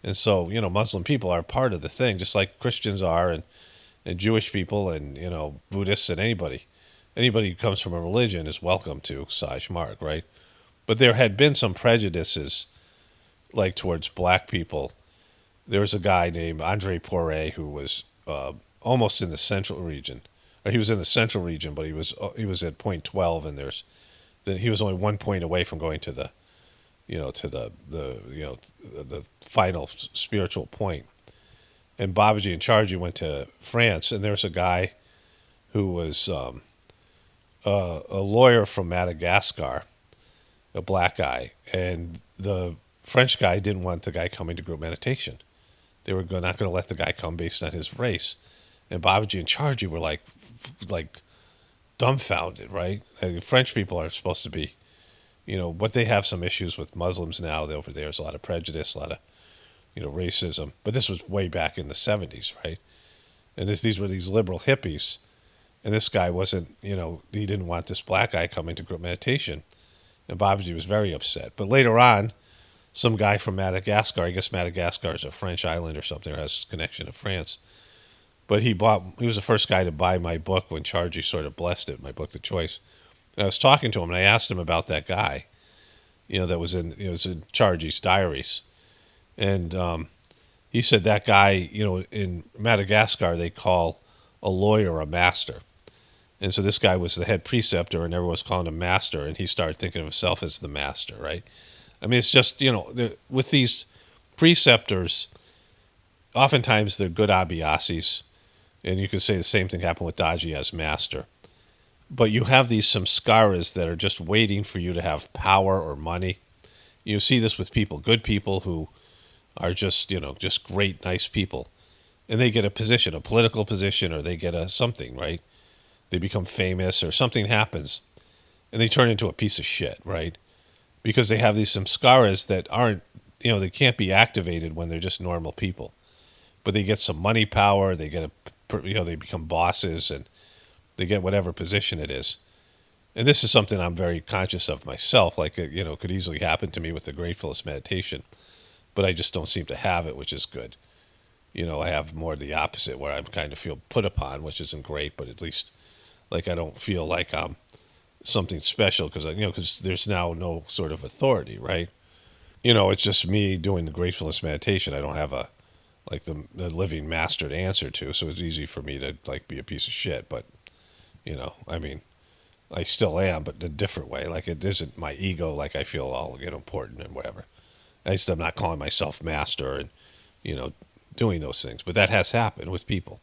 And so, Muslim people are part of the thing, just like Christians are, and Jewish people, and, Buddhists, and anybody. Anybody who comes from a religion is welcome to Sahaj Marg, right? But there had been some prejudices, like towards black people. There was a guy named Andre Poiret who was almost in the central region. He was in the central region, but he was at point 12, and he was only 1 point away from going to the final spiritual point. And Babaji and Charji went to France, and there's a guy who was a lawyer from Madagascar, a black guy, and the French guy didn't want the guy coming to group meditation. They were not going to let the guy come based on his race. And Babaji and Charji were like dumbfounded, right? And French people are supposed to be, but they have some issues with Muslims now. Over there, there's a lot of prejudice, a lot of, racism. But this was way back in the 70s, right? And these were these liberal hippies. And this guy wasn't, he didn't want this black guy coming to group meditation. And Babaji was very upset. But later on, some guy from Madagascar, I guess Madagascar is a French island or something, or has a connection to France. But he was the first guy to buy my book when Charji sort of blessed it, my book, The Choice. And I was talking to him, and I asked him about that guy, that was in Charji's diaries. And he said that guy, in Madagascar, they call a lawyer, a master. And so this guy was the head preceptor, and everyone was calling him master, and he started thinking of himself as the master, right? I mean, it's just, with these preceptors, oftentimes they're good abiasis, and you could say the same thing happened with Daji as master. But you have these samskaras that are just waiting for you to have power or money. You see this with people, good people who are just great, nice people. And they get a position, a political position, or they get a something, right? They become famous or something happens, and they turn into a piece of shit, right? Because they have these samskaras that aren't, they can't be activated when they're just normal people. But they get some money power, they get they become bosses, and they get whatever position it is. And this is something I'm very conscious of myself. Like, could easily happen to me with the Gratefulness meditation, but I just don't seem to have it, which is good. I have more the opposite, where I kind of feel put upon, which isn't great, but at least, like, I don't feel like I'm something special because there's now no sort of authority, right? It's just me doing the Gratefulness meditation. I don't have the living master to answer to, so it's easy for me to like be a piece of shit. But I mean, I still am, but in a different way. Like, it isn't my ego. Like, I feel all important and whatever. I'm not calling myself master and doing those things, but that has happened with people.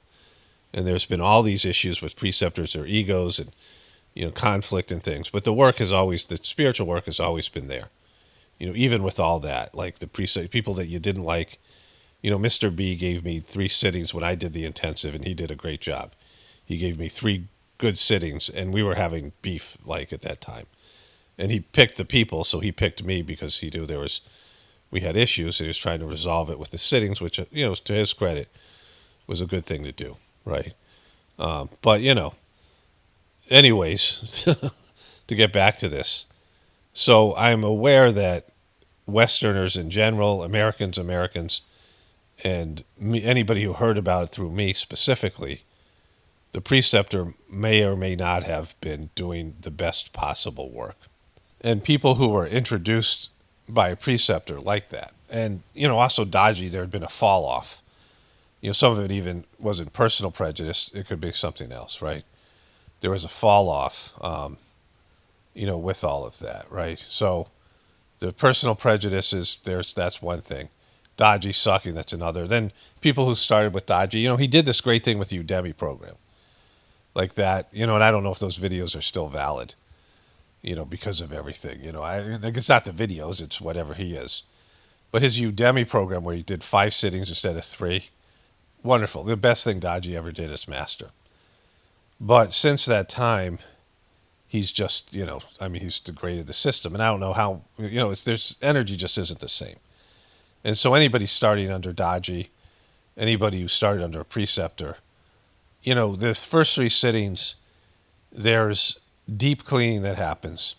And there's been all these issues with preceptors or egos and conflict and things. But the spiritual work has always been there. Even with all that, like the people that you didn't like. Mr. B gave me 3 sittings when I did the intensive, and he did a great job. He gave me 3 good sittings, and we were having beef like at that time. And he picked the people, so he picked me because he knew we had issues, and he was trying to resolve it with the sittings, which to his credit, was a good thing to do, right? But anyways, to get back to this, so I'm aware that Westerners in general, Americans, and anybody who heard about it through me specifically, the preceptor may or may not have been doing the best possible work. And people who were introduced by a preceptor like that, and also Daji, there had been a fall off. Some of it even wasn't personal prejudice; it could be something else, right? There was a fall off, with all of that, right? So the personal prejudice that's one thing. Daji sucking, that's another. Then people who started with Daji, he did this great thing with the Udemy program, like that, and I don't know if those videos are still valid, because of everything. It's not the videos, it's whatever he is. But his Udemy program, where he did 5 sittings instead of 3, wonderful. The best thing Daji ever did as master. But since that time, he's just, he's degraded the system. And I don't know how, there's energy just isn't the same. And so anybody starting under Daji, anybody who started under a preceptor, the first 3 sittings, there's deep cleaning that happens.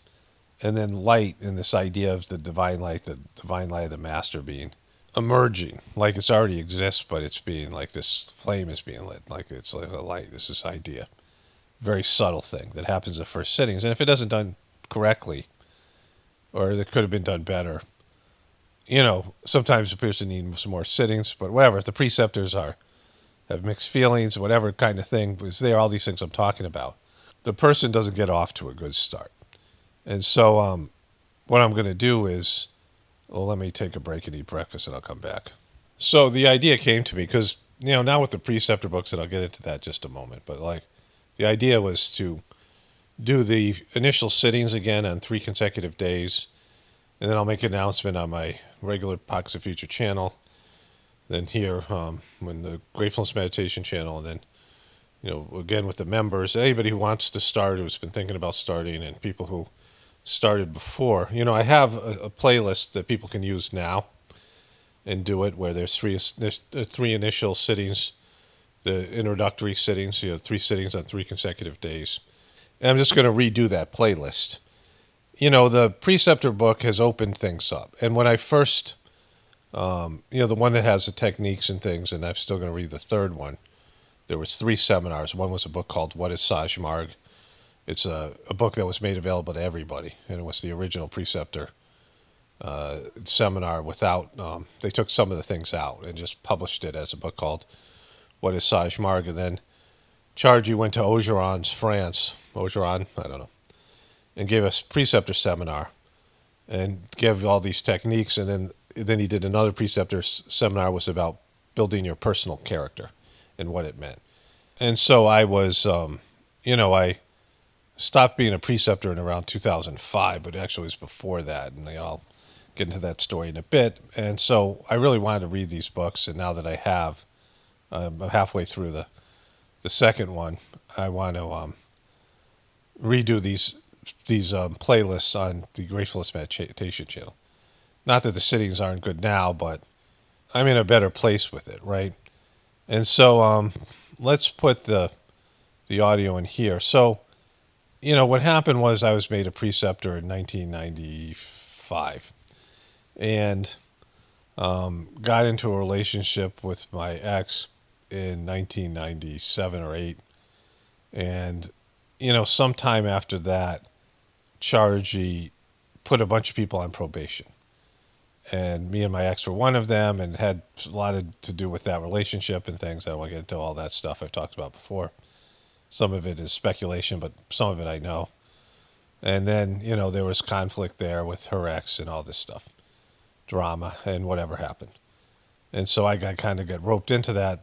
And then light, and this idea of the divine light of the master being emerging. Like it's already exists, but it's being like this flame is being lit. Like it's like a light. This idea. Very subtle thing that happens at first sittings. And if it doesn't done correctly, or it could have been done better, sometimes a person needs some more sittings, but whatever. If the preceptors have mixed feelings, whatever kind of thing was there, all these things I'm talking about, the person doesn't get off to a good start. And so what I'm going to do is, let me take a break and eat breakfast, and I'll come back. So the idea came to me because, now with the preceptor books, and I'll get into that in just a moment, but like the idea was to do the initial sittings again on 3 consecutive days, and then I'll make an announcement on my regular Pockets of Future channel, then here when the Gratefulness Meditation channel, and then, again with the members, anybody who wants to start, who's been thinking about starting, and people who started before. I have a playlist that people can use now and do it, where there's 3 initial sittings, the introductory sittings, 3 sittings on 3 consecutive days. And I'm just going to redo that playlist. The Preceptor book has opened things up. And when I first, the one that has the techniques and things, and I'm still going to read the 3rd one, there was 3 seminars. One was a book called What is Sahaj Marg? It's a book that was made available to everybody, and it was the original Preceptor seminar without, they took some of the things out and just published it as a book called What is Sahaj Marg? And then Chargy went to Ogeron's France, Ogeron, I don't know, and gave us preceptor seminar and gave all these techniques. And then he did another preceptor seminar was about building your personal character and what it meant. And so I was, I stopped being a preceptor in around 2005, but actually it was before that. And I'll get into that story in a bit. And so I really wanted to read these books. And now that I have, I'm halfway through the second one. I want to redo these playlists on the Gratefullness Meditation channel. Not that the sittings aren't good now, but I'm in a better place with it, right? And so let's put the audio in here. So, what happened was I was made a preceptor in 1995 and got into a relationship with my ex in 1997 or 8. And, sometime after that, Chargy put a bunch of people on probation. And me and my ex were one of them and had a lot to do with that relationship and things. I don't want to get into all that stuff I've talked about before. Some of it is speculation, but some of it I know. And then, there was conflict there with her ex and all this stuff. Drama and whatever happened. And so I got roped into that,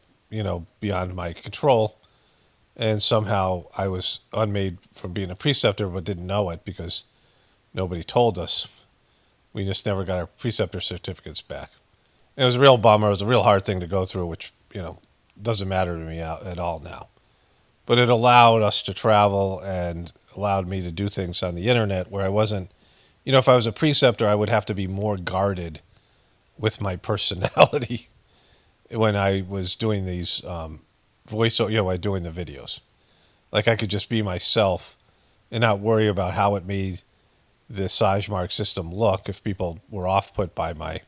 beyond my control. And somehow I was unmade from being a preceptor, but didn't know it because nobody told us. We just never got our preceptor certificates back. And it was a real bummer. It was a real hard thing to go through, which, doesn't matter to me at all now. But it allowed us to travel and allowed me to do things on the internet where I wasn't, if I was a preceptor, I would have to be more guarded with my personality when I was doing these voiceover, doing the videos. Like I could just be myself and not worry about how it made the Sahaj Marg system look if people were off-put by my,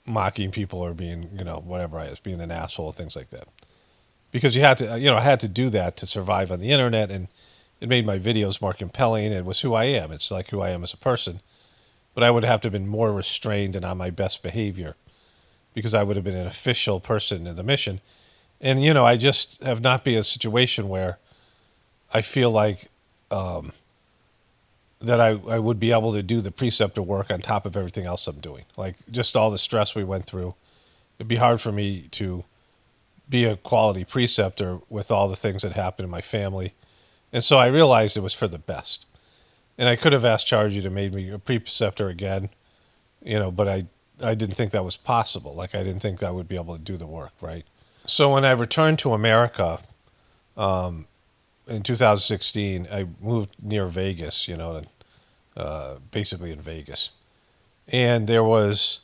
mocking people or being, whatever I was, being an asshole, things like that. Because you had to, I had to do that to survive on the internet, and it made my videos more compelling. It was who I am. It's like who I am as a person. But I would have to have been more restrained and on my best behavior because I would have been an official person in the mission. And, I just have not been in a situation where I feel like that I would be able to do the preceptor work on top of everything else I'm doing. Like just all the stress we went through. It'd be hard for me to be a quality preceptor with all the things that happened in my family. And so I realized it was for the best. And I could have asked Chargy to make me a preceptor again, but I didn't think that was possible. Like I didn't think I would be able to do the work, right? So when I returned to America in 2016, I moved near Vegas, basically in Vegas. And there was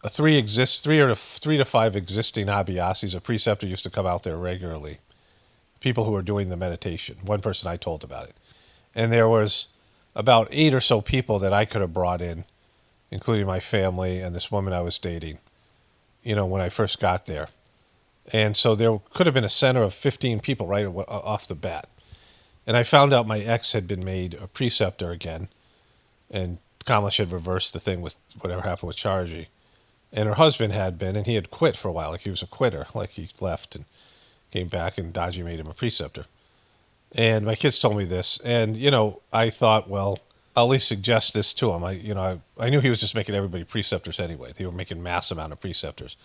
three to five existing Abhyasis. A preceptor used to come out there regularly. People who were doing the meditation. One person I told about it. And there was about 8 or so people that I could have brought in, including my family and this woman I was dating, when I first got there. And so there could have been a center of 15 people right off the bat. And I found out my ex had been made a preceptor again, and Kamlesh had reversed the thing with whatever happened with Chargy. And her husband had been, and he had quit for a while, like he was a quitter, like he left and came back, and Daji made him a preceptor. And my kids told me this, and, I thought, well, I'll at least suggest this to him. I knew he was just making everybody preceptors anyway. They were making mass amount of preceptors.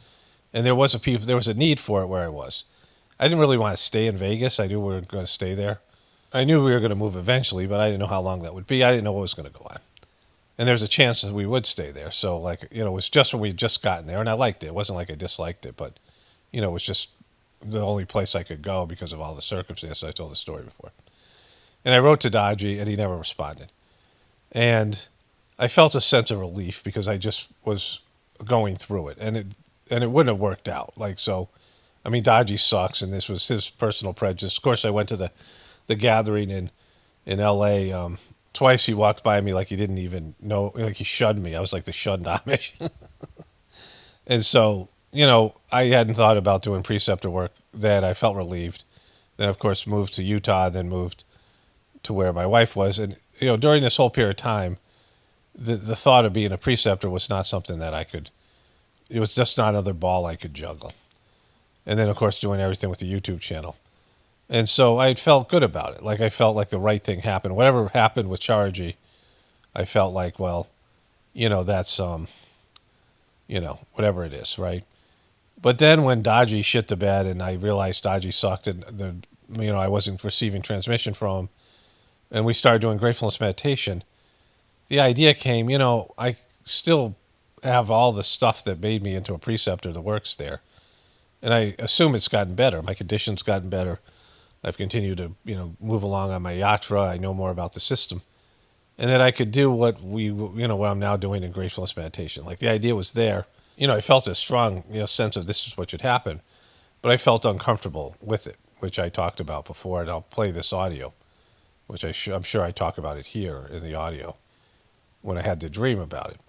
And there was a need for it where I was. I didn't really want to stay in Vegas. I knew we were going to stay there. I knew we were going to move eventually, but I didn't know how long that would be. I didn't know what was going to go on. And there's a chance that we would stay there. So, it was just when we had just gotten there, and I liked it. It wasn't like I disliked it, but, it was just the only place I could go because of all the circumstances. I told the story before. And I wrote to Daji, and he never responded. And I felt a sense of relief because I just was going through it. And it wouldn't have worked out. Daji sucks, and this was his personal prejudice. Of course, I went to the gathering in L.A., twice he walked by me like he didn't even know, like he shunned me. I was like the shunned Amish. And so, I hadn't thought about doing preceptor work then. I felt relieved. Then, of course, moved to Utah, then moved to where my wife was. And, during this whole period of time, the thought of being a preceptor was not something that it was just not another ball I could juggle. And then, of course, doing everything with the YouTube channel. And so I felt good about it. Like I felt like the right thing happened. Whatever happened with Chargy, I felt like, well, that's whatever it is, right? But then when Dodgy shit the bed and I realized Dodgy sucked and I wasn't receiving transmission from him, and we started doing gratefulness meditation, the idea came, I still have all the stuff that made me into a preceptor that works there. And I assume it's gotten better. My condition's gotten better. I've continued to, move along on my yatra. I know more about the system. And that I could do what what I'm now doing in gratefulness meditation. Like the idea was there. I felt a strong, sense of this is what should happen. But I felt uncomfortable with it, which I talked about before. And I'll play this audio, which I'm sure I talk about it here in the audio when I had the dream about it.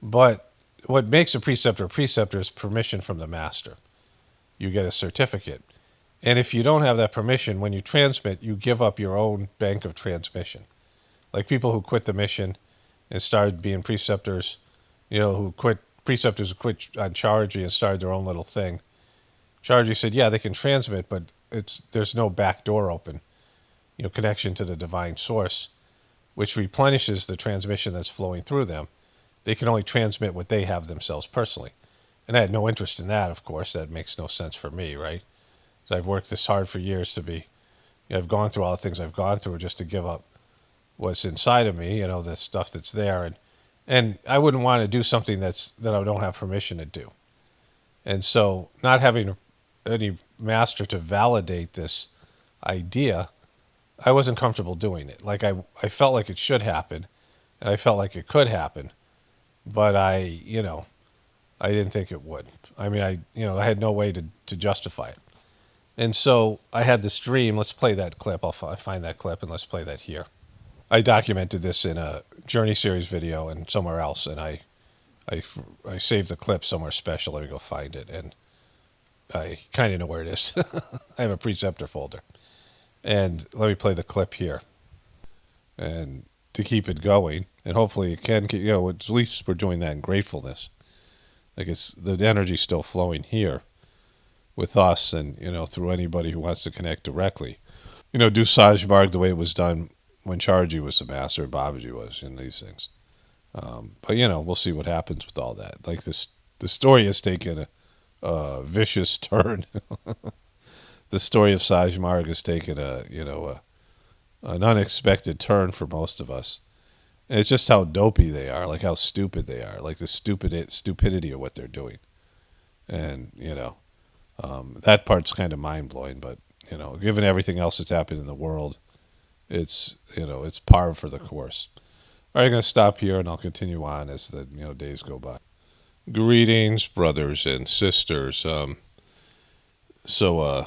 But what makes a preceptor is permission from the master. You get a certificate. And if you don't have that permission, when you transmit, you give up your own bank of transmission. Like people who quit the mission and started being preceptors, preceptors who quit on Chargy and started their own little thing. Chargy said, yeah, they can transmit, but there's no back door open, connection to the divine source, which replenishes the transmission that's flowing through them. They can only transmit what they have themselves personally. And I had no interest in that, of course. That makes no sense for me, right? So I've worked this hard for years to be, I've gone through all the things I've gone through just to give up what's inside of me, the stuff that's there. And I wouldn't want to do something that I don't have permission to do. And so not having any master to validate this idea, I wasn't comfortable doing it. Like I felt like it should happen and I felt like it could happen, but I didn't think it would. I mean, I had no way to justify it. And so I had this dream. Let's play that clip. I'll find that clip and let's play that here. I documented this in a Journey series video and somewhere else, and I saved the clip somewhere special. Let me go find it, and I kind of know where it is. I have a Preceptor folder. And let me play the clip here. And to keep it going, and hopefully it can, at least we're doing that in gratefulness. Like the energy's still flowing here with us and, through anybody who wants to connect directly. Do Sahaj Marg the way it was done when Chargy was the master, Babaji was in these things. But, we'll see what happens with all that. Like the story has taken a vicious turn. The story of Sahaj Marg has taken an unexpected turn for most of us. And it's just how dopey they are, like how stupid they are, like the stupidity of what they're doing. And, that part's kind of mind-blowing, but, given everything else that's happened in the world, it's par for the course. All right, I'm going to stop here, and I'll continue on as the, days go by. Greetings, brothers and sisters. So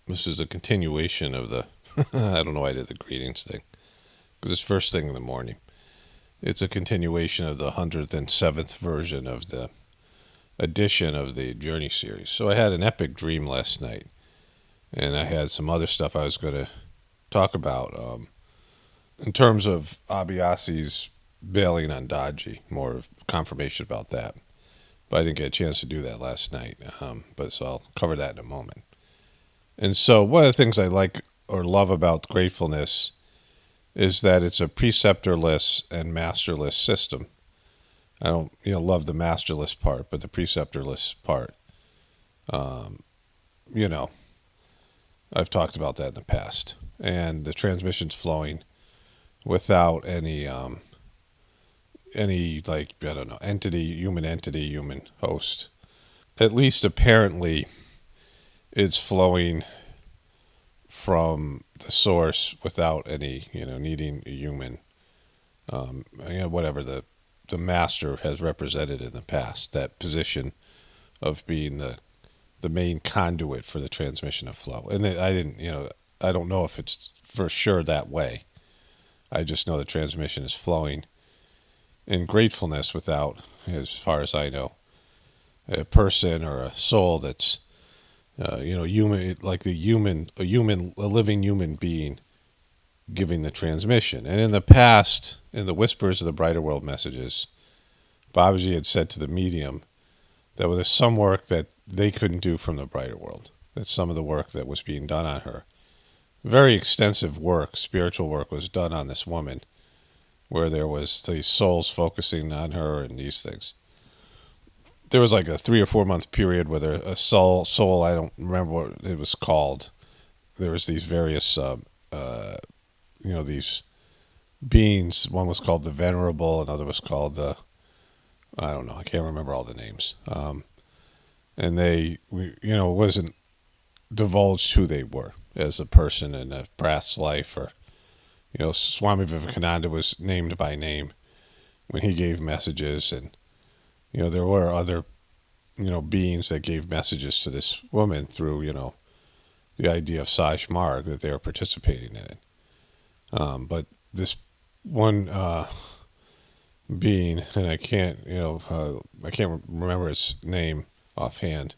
this is a continuation of the, I don't know why I did the greetings thing, because it's first thing in the morning. It's a continuation of the 107th version of the edition of the Journey series. So I had an epic dream last night, and I had some other stuff I was going to talk about in terms of Abhyasi's bailing on Dodgy, more confirmation about that. But I didn't get a chance to do that last night, so I'll cover that in a moment. And so one of the things I like or love about gratefulness is that it's a preceptorless and masterless system. I don't, love the masterless part, but the preceptorless part, I've talked about that in the past. And the transmission's flowing without any like, I don't know, human host. At least apparently it's flowing from the source without any, needing a human, whatever the master has represented in the past, that position of being the main conduit for the transmission of flow. And I don't know if it's for sure that way. I just know the transmission is flowing in gratefulness without, as far as I know, a person or a soul that's, human, like a living human being giving the transmission. And in the past, in the Whispers of the Brighter World messages, Babaji had said to the medium that there was some work that they couldn't do from the Brighter World, that some of the work that was being done on her very extensive work, spiritual work, was done on this woman, where there was these souls focusing on her and these things. There was like a 3 or 4 month period where a soul, I don't remember what it was called. There was these various, these beings. One was called the Venerable, another was called the, I don't know, I can't remember all the names. And it wasn't divulged who they were as a person in a past life, or Swami Vivekananda was named by name when he gave messages, and there were other beings that gave messages to this woman through the idea of Sahaj Marg, that they were participating in it. But this one being, and I can't remember his name offhand,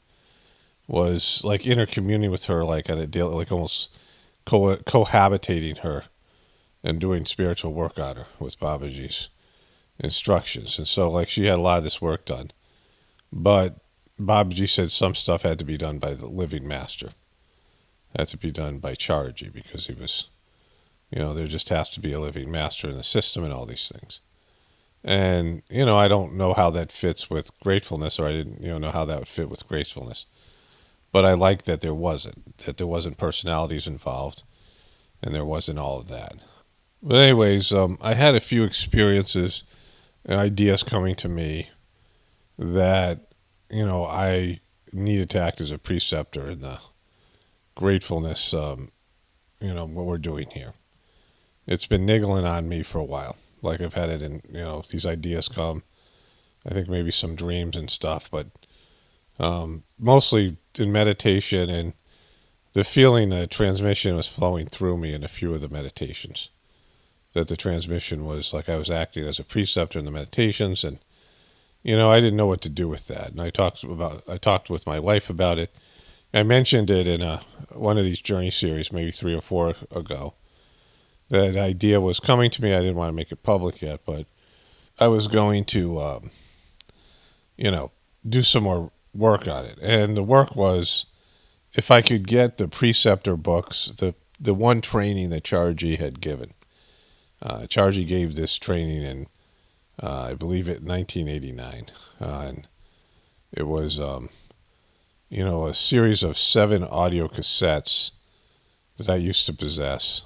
was like intercommuning with her, like on a daily, like almost cohabitating her and doing spiritual work on her with Babaji's instructions. And so like she had a lot of this work done, but Babaji said some stuff had to be done by the living master, had to be done by Charji, because he was, there just has to be a living master in the system and all these things. And I don't know how that fits with gratefulness, or I didn't know how that would fit with gracefulness, but I liked that there wasn't personalities involved, and there wasn't all of that. But anyways, I had a few experiences and ideas coming to me that I needed to act as a preceptor in the gratefulness, what we're doing here. It's been niggling on me for a while. Like I've had it in, these ideas come, I think maybe some dreams and stuff, but mostly in meditation, and the feeling that transmission was flowing through me in a few of the meditations. That the transmission was like I was acting as a preceptor in the meditations, and I didn't know what to do with that. And I talked with my wife about it. I mentioned it in one of these journey series, maybe 3 or 4 ago. That idea was coming to me. I didn't want to make it public yet, but I was going to, do some more work on it. And the work was, if I could get the Preceptor books, the one training that Charji had given. Charji gave this training in, I believe, 1989. And it was, a series of 7 audio cassettes that I used to possess,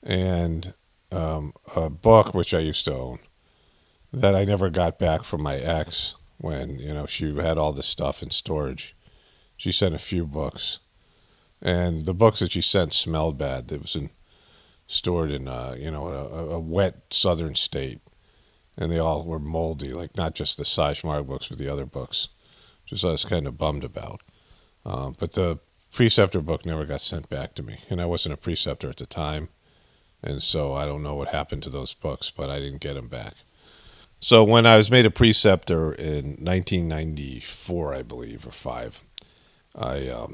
and a book which I used to own that I never got back from my ex when she had all this stuff in storage. She sent a few books, and the books that she sent smelled bad. It was stored in a wet southern state, and they all were moldy, like not just the Sahaj Marg books, but the other books, which I was kind of bummed about. But the Preceptor book never got sent back to me, and I wasn't a preceptor at the time. And so I don't know what happened to those books, but I didn't get them back. So when I was made a preceptor in 1994, I believe, or 5, I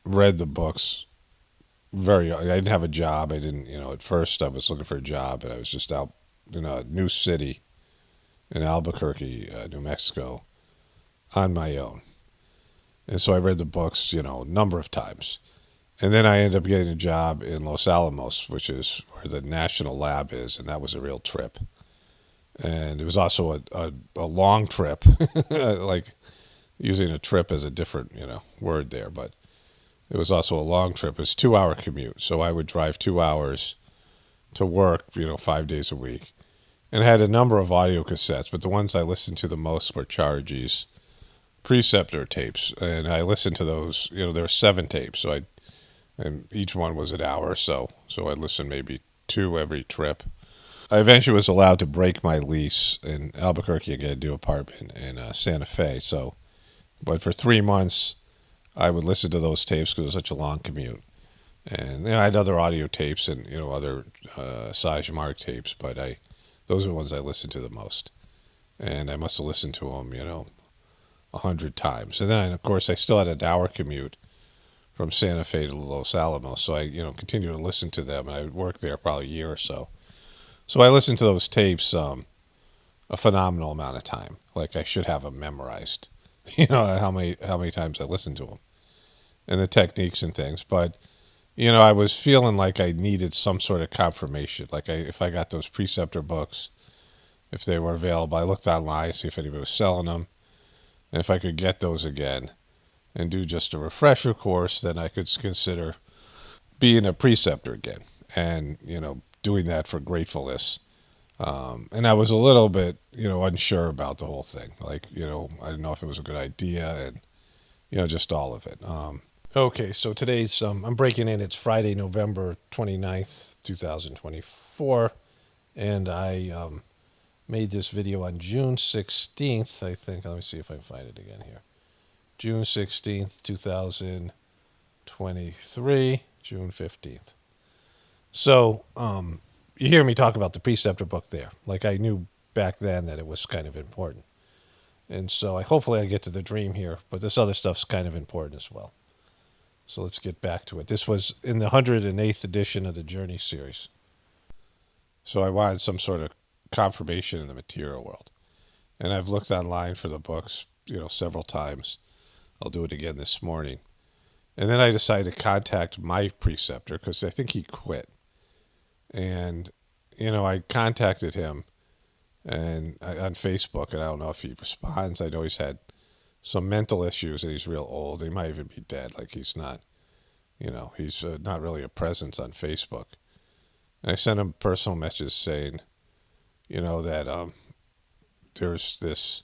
read the books. I didn't have a job. I didn't, at first I was looking for a job, and I was just out in a new city in Albuquerque, New Mexico, on my own. And so I read the books, a number of times. And then I ended up getting a job in Los Alamos, which is where the national lab is, and that was a real trip. And it was also a long trip, like using a trip as a different, word there, but it was also a long trip. It was a 2-hour commute, so I would drive 2 hours to work, 5 days a week. And I had a number of audio cassettes, but the ones I listened to the most were Charji's Preceptor tapes, and I listened to those, there were 7 tapes, and each one was an hour or so. So I'd listen maybe 2 every trip. I eventually was allowed to break my lease in Albuquerque and get a new apartment in Santa Fe. But for 3 months, I would listen to those tapes because it was such a long commute. And I had other audio tapes and other Sahaj Marg tapes, but those are the ones I listened to the most. And I must have listened to them, 100 times. And then, of course, I still had an hour commute from Santa Fe to Los Alamos. So I, continued to listen to them, and I would work there probably a year or so. So I listened to those tapes a phenomenal amount of time. Like I should have them memorized, how many times I listened to them, and the techniques and things. But I was feeling like I needed some sort of confirmation. Like if I got those Preceptor books, if they were available, I looked online, see if anybody was selling them, and if I could get those again and do just a refresher course, then I could consider being a preceptor again, and doing that for Gratefullness. And I was a little bit, unsure about the whole thing. Like, I didn't know if it was a good idea, and just all of it. Okay, so today's I'm breaking in. It's Friday, November 29th, 2024, and I made this video on June 16th, I think. Let me see if I can find it again here. June 16th, 2023, June 15th. So, you hear me talk about the Preceptor book there. Like, I knew back then that it was kind of important. And so hopefully I get to the dream here, but this other stuff's kind of important as well. So let's get back to it. This was in the 108th edition of the Journey series. So I wanted some sort of confirmation in the material world. And I've looked online for the books, several times. I'll do it again this morning. And then I decided to contact my preceptor because I think he quit. And, I contacted him on Facebook, and I don't know if he responds. I know he's had some mental issues, and he's real old. He might even be dead. Like, he's not, he's not really a presence on Facebook. And I sent him a personal message saying, that there's this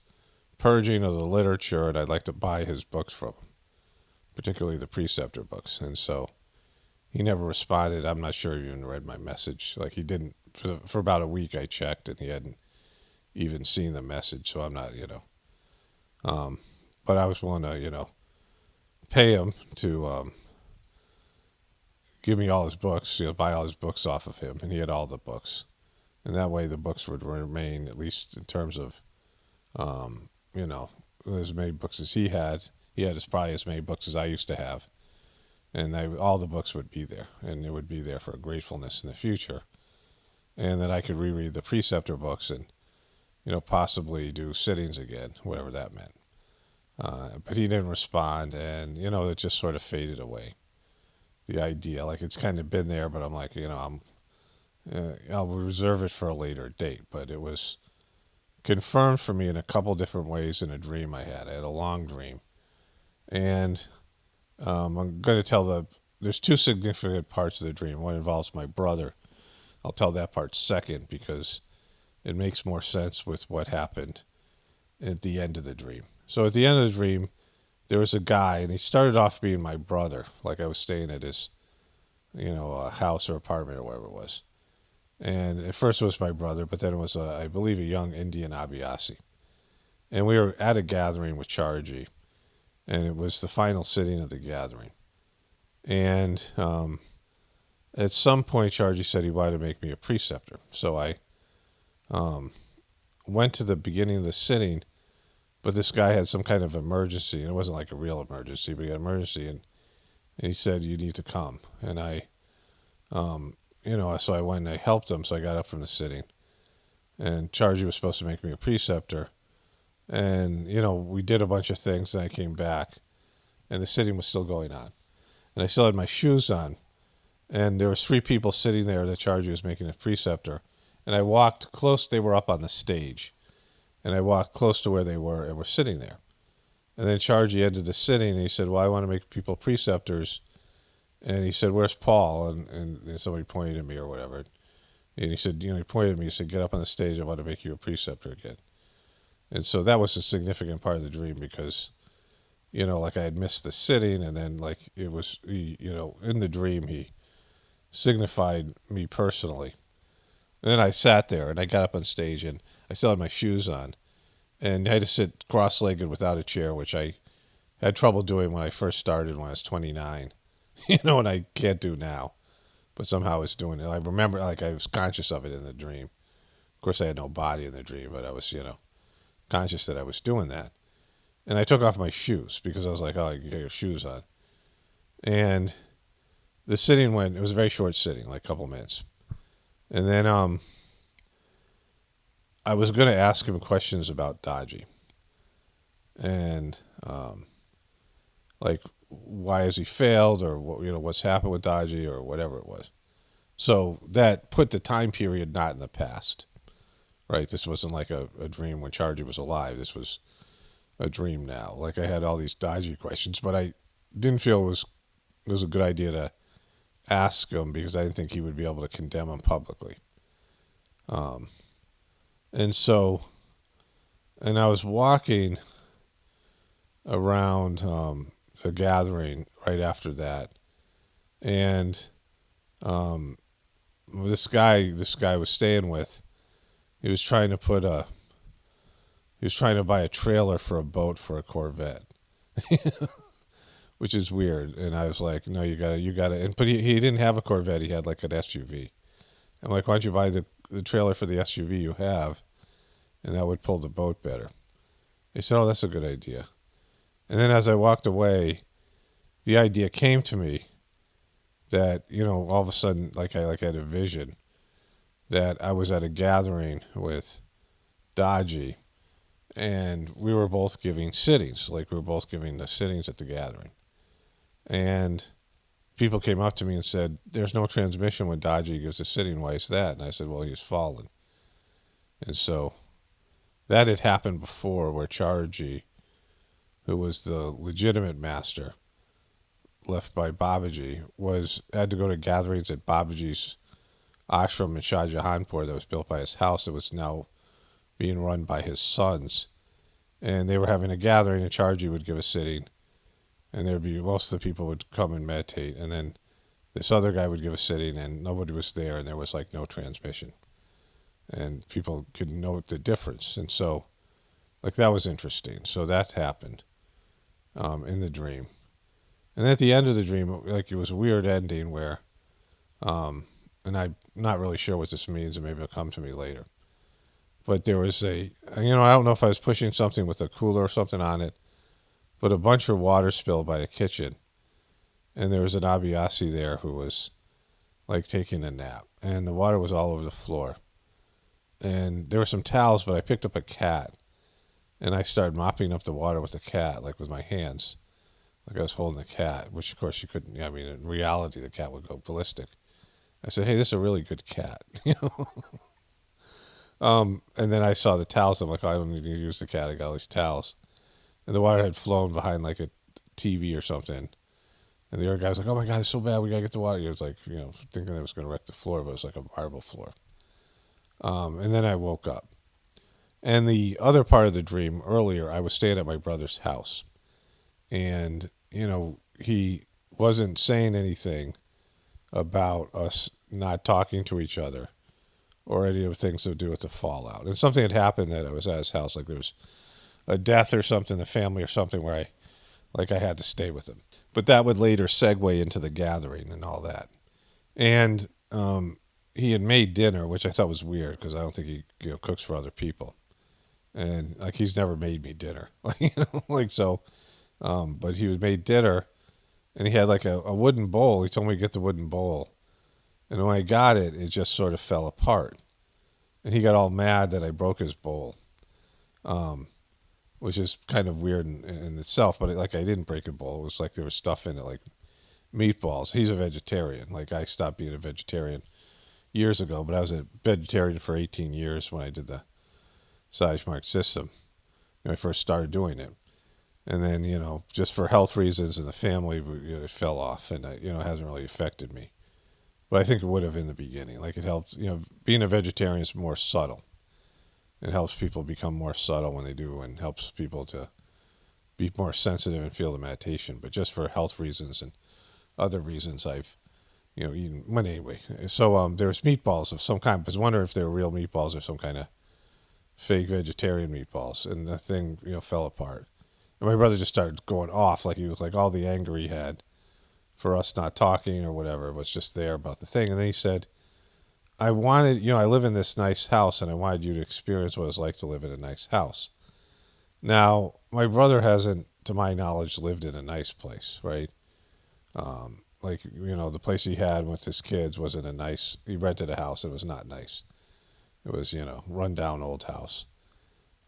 purging of the literature, and I'd like to buy his books from him, particularly the Preceptor books. And so he never responded. I'm not sure he even read my message. Like, he didn't, for about a week I checked, and he hadn't even seen the message. So I'm not, but I was willing to, pay him to give me all his books, buy all his books off of him. And he had all the books. And that way the books would remain, at least in terms of, as many books as he had. He had probably as many books as I used to have. And all the books would be there. And it would be there for Gratefullness in the future. And then I could reread the Preceptor books and, possibly do sittings again, whatever that meant. But he didn't respond, and, it just sort of faded away. The idea, like, it's kind of been there, but I'm like, I'll reserve it for a later date. But it was confirmed for me in a couple different ways in a dream I had. I had a long dream. And I'm going to tell there's two significant parts of the dream. One involves my brother. I'll tell that part second because it makes more sense with what happened at the end of the dream. So at the end of the dream, there was a guy, and he started off being my brother, like I was staying at his, house or apartment or whatever it was. And at first it was my brother, but then it was, I believe, a young Indian Abhyasi. And we were at a gathering with Charji, and it was the final sitting of the gathering. And at some point, Charji said he wanted to make me a preceptor. So I went to the beginning of the sitting, but this guy had some kind of emergency, and it wasn't like a real emergency, but he had an emergency, and he said, you need to come. And I, so I went and I helped him, so I got up from the sitting. And Charji was supposed to make me a preceptor. And, we did a bunch of things, and I came back, and the sitting was still going on. And I still had my shoes on, and there was 3 people sitting there that Charji was making a preceptor. And I walked close, they were up on the stage. And I walked close to where they were and were sitting there. And then Charji ended the sitting, and he said, well, I want to make people preceptors. And he said, where's Paul? And somebody pointed at me or whatever. And he said, he pointed at me, he said, get up on the stage, I want to make you a preceptor again. And so that was a significant part of the dream because, like I had missed the sitting, and then like it was, in the dream he signified me personally. And then I sat there, and I got up on stage, and I still had my shoes on, and I had to sit cross-legged without a chair, which I had trouble doing when I first started when I was 29, and I can't do now, but somehow I was doing it. I remember, like, I was conscious of it in the dream. Of course, I had no body in the dream, but I was, conscious that I was doing that. And I took off my shoes because I was like, oh, you got your shoes on. And the sitting it was a very short sitting, like a couple minutes. And then I was going to ask him questions about Daji. And like why has he failed, or what, what's happened with Dodgy, or whatever it was. So that put the time period not in the past, right? This wasn't like a dream when Chargy was alive. This was a dream now. Like I had all these Dodgy questions, but I didn't feel it was a good idea to ask him because I didn't think he would be able to condemn him publicly. And so, and I was walking around the gathering right after that, and this guy was staying with, he was trying to buy a trailer for a boat for a Corvette, which is weird. And I was like, no, you gotta. And but he didn't have a Corvette. He had like an SUV. I'm like, why don't you buy the trailer for the SUV you have, and that would pull the boat better. He said, oh, that's a good idea. And then as I walked away, the idea came to me that, all of a sudden, like I had a vision that I was at a gathering with Dodgy, and we were both giving sittings. Like we were both giving the sittings at the gathering. And people came up to me and said, there's no transmission when Dodgy gives a sitting. Why is that? And I said, well, he's fallen. And so that had happened before, where Chargy, who was the legitimate master left by Babaji, had to go to gatherings at Babaji's ashram in Shah Jahanpur that was built by his house, that was now being run by his sons. And they were having a gathering, and Chargy would give a sitting, and most of the people would come and meditate, and then this other guy would give a sitting, and nobody was there, and there was like no transmission, and people could note the difference. And so, like, that was interesting. So that happened in the dream. And at the end of the dream, like, it was a weird ending where, and I'm not really sure what this means, and maybe it'll come to me later. But there was I don't know if I was pushing something with a cooler or something on it, but a bunch of water spilled by the kitchen. And there was an Abhyasi there who was like taking a nap, and the water was all over the floor. And there were some towels, but I picked up a cat, and I started mopping up the water with the cat, like with my hands, like I was holding the cat, which of course you couldn't. I mean, in reality, the cat would go ballistic. I said, hey, this is a really good cat, And then I saw the towels. I'm like, oh, I don't need to use the cat. I got all these towels. And the water had flown behind like a TV or something. And the other guy was like, oh my God, it's so bad. We got to get the water. He was like, thinking it was going to wreck the floor, but it was like a marble floor. And then I woke up. And the other part of the dream earlier, I was staying at my brother's house. And, he wasn't saying anything about us not talking to each other or any of the things to do with the fallout. And something had happened that I was at his house, like there was a death or something, the family or something, where I had to stay with him. But that would later segue into the gathering and all that. And he had made dinner, which I thought was weird because I don't think he cooks for other people. And like he's never made me dinner, but he had made dinner, and he had like a wooden bowl. He told me to get the wooden bowl, and when I got it, it just sort of fell apart, and he got all mad that I broke his bowl, which is kind of weird in itself. But I didn't break a bowl. It was like there was stuff in it, like meatballs. He's a vegetarian. Like I stopped being a vegetarian years ago, but I was a vegetarian for 18 years when I did the Sahaj Marg system. I first started doing it. And then, just for health reasons and the family, it fell off, and it hasn't really affected me. But I think it would have in the beginning. Like it helps, being a vegetarian is more subtle. It helps people become more subtle when they do, and helps people to be more sensitive and feel the meditation. But just for health reasons and other reasons, I've, eaten. But anyway, so there was meatballs of some kind. I was wondering if they were real meatballs or some kind of fake vegetarian meatballs. And the thing, fell apart. And my brother just started going off, like he was like all the anger he had for us not talking or whatever was just there about the thing. And then he said, I live in this nice house, and I wanted you to experience what it's like to live in a nice house. Now, my brother hasn't, to my knowledge, lived in a nice place, right? The place he had with his kids wasn't a nice, he rented a house. It was not nice. It was, run down old house.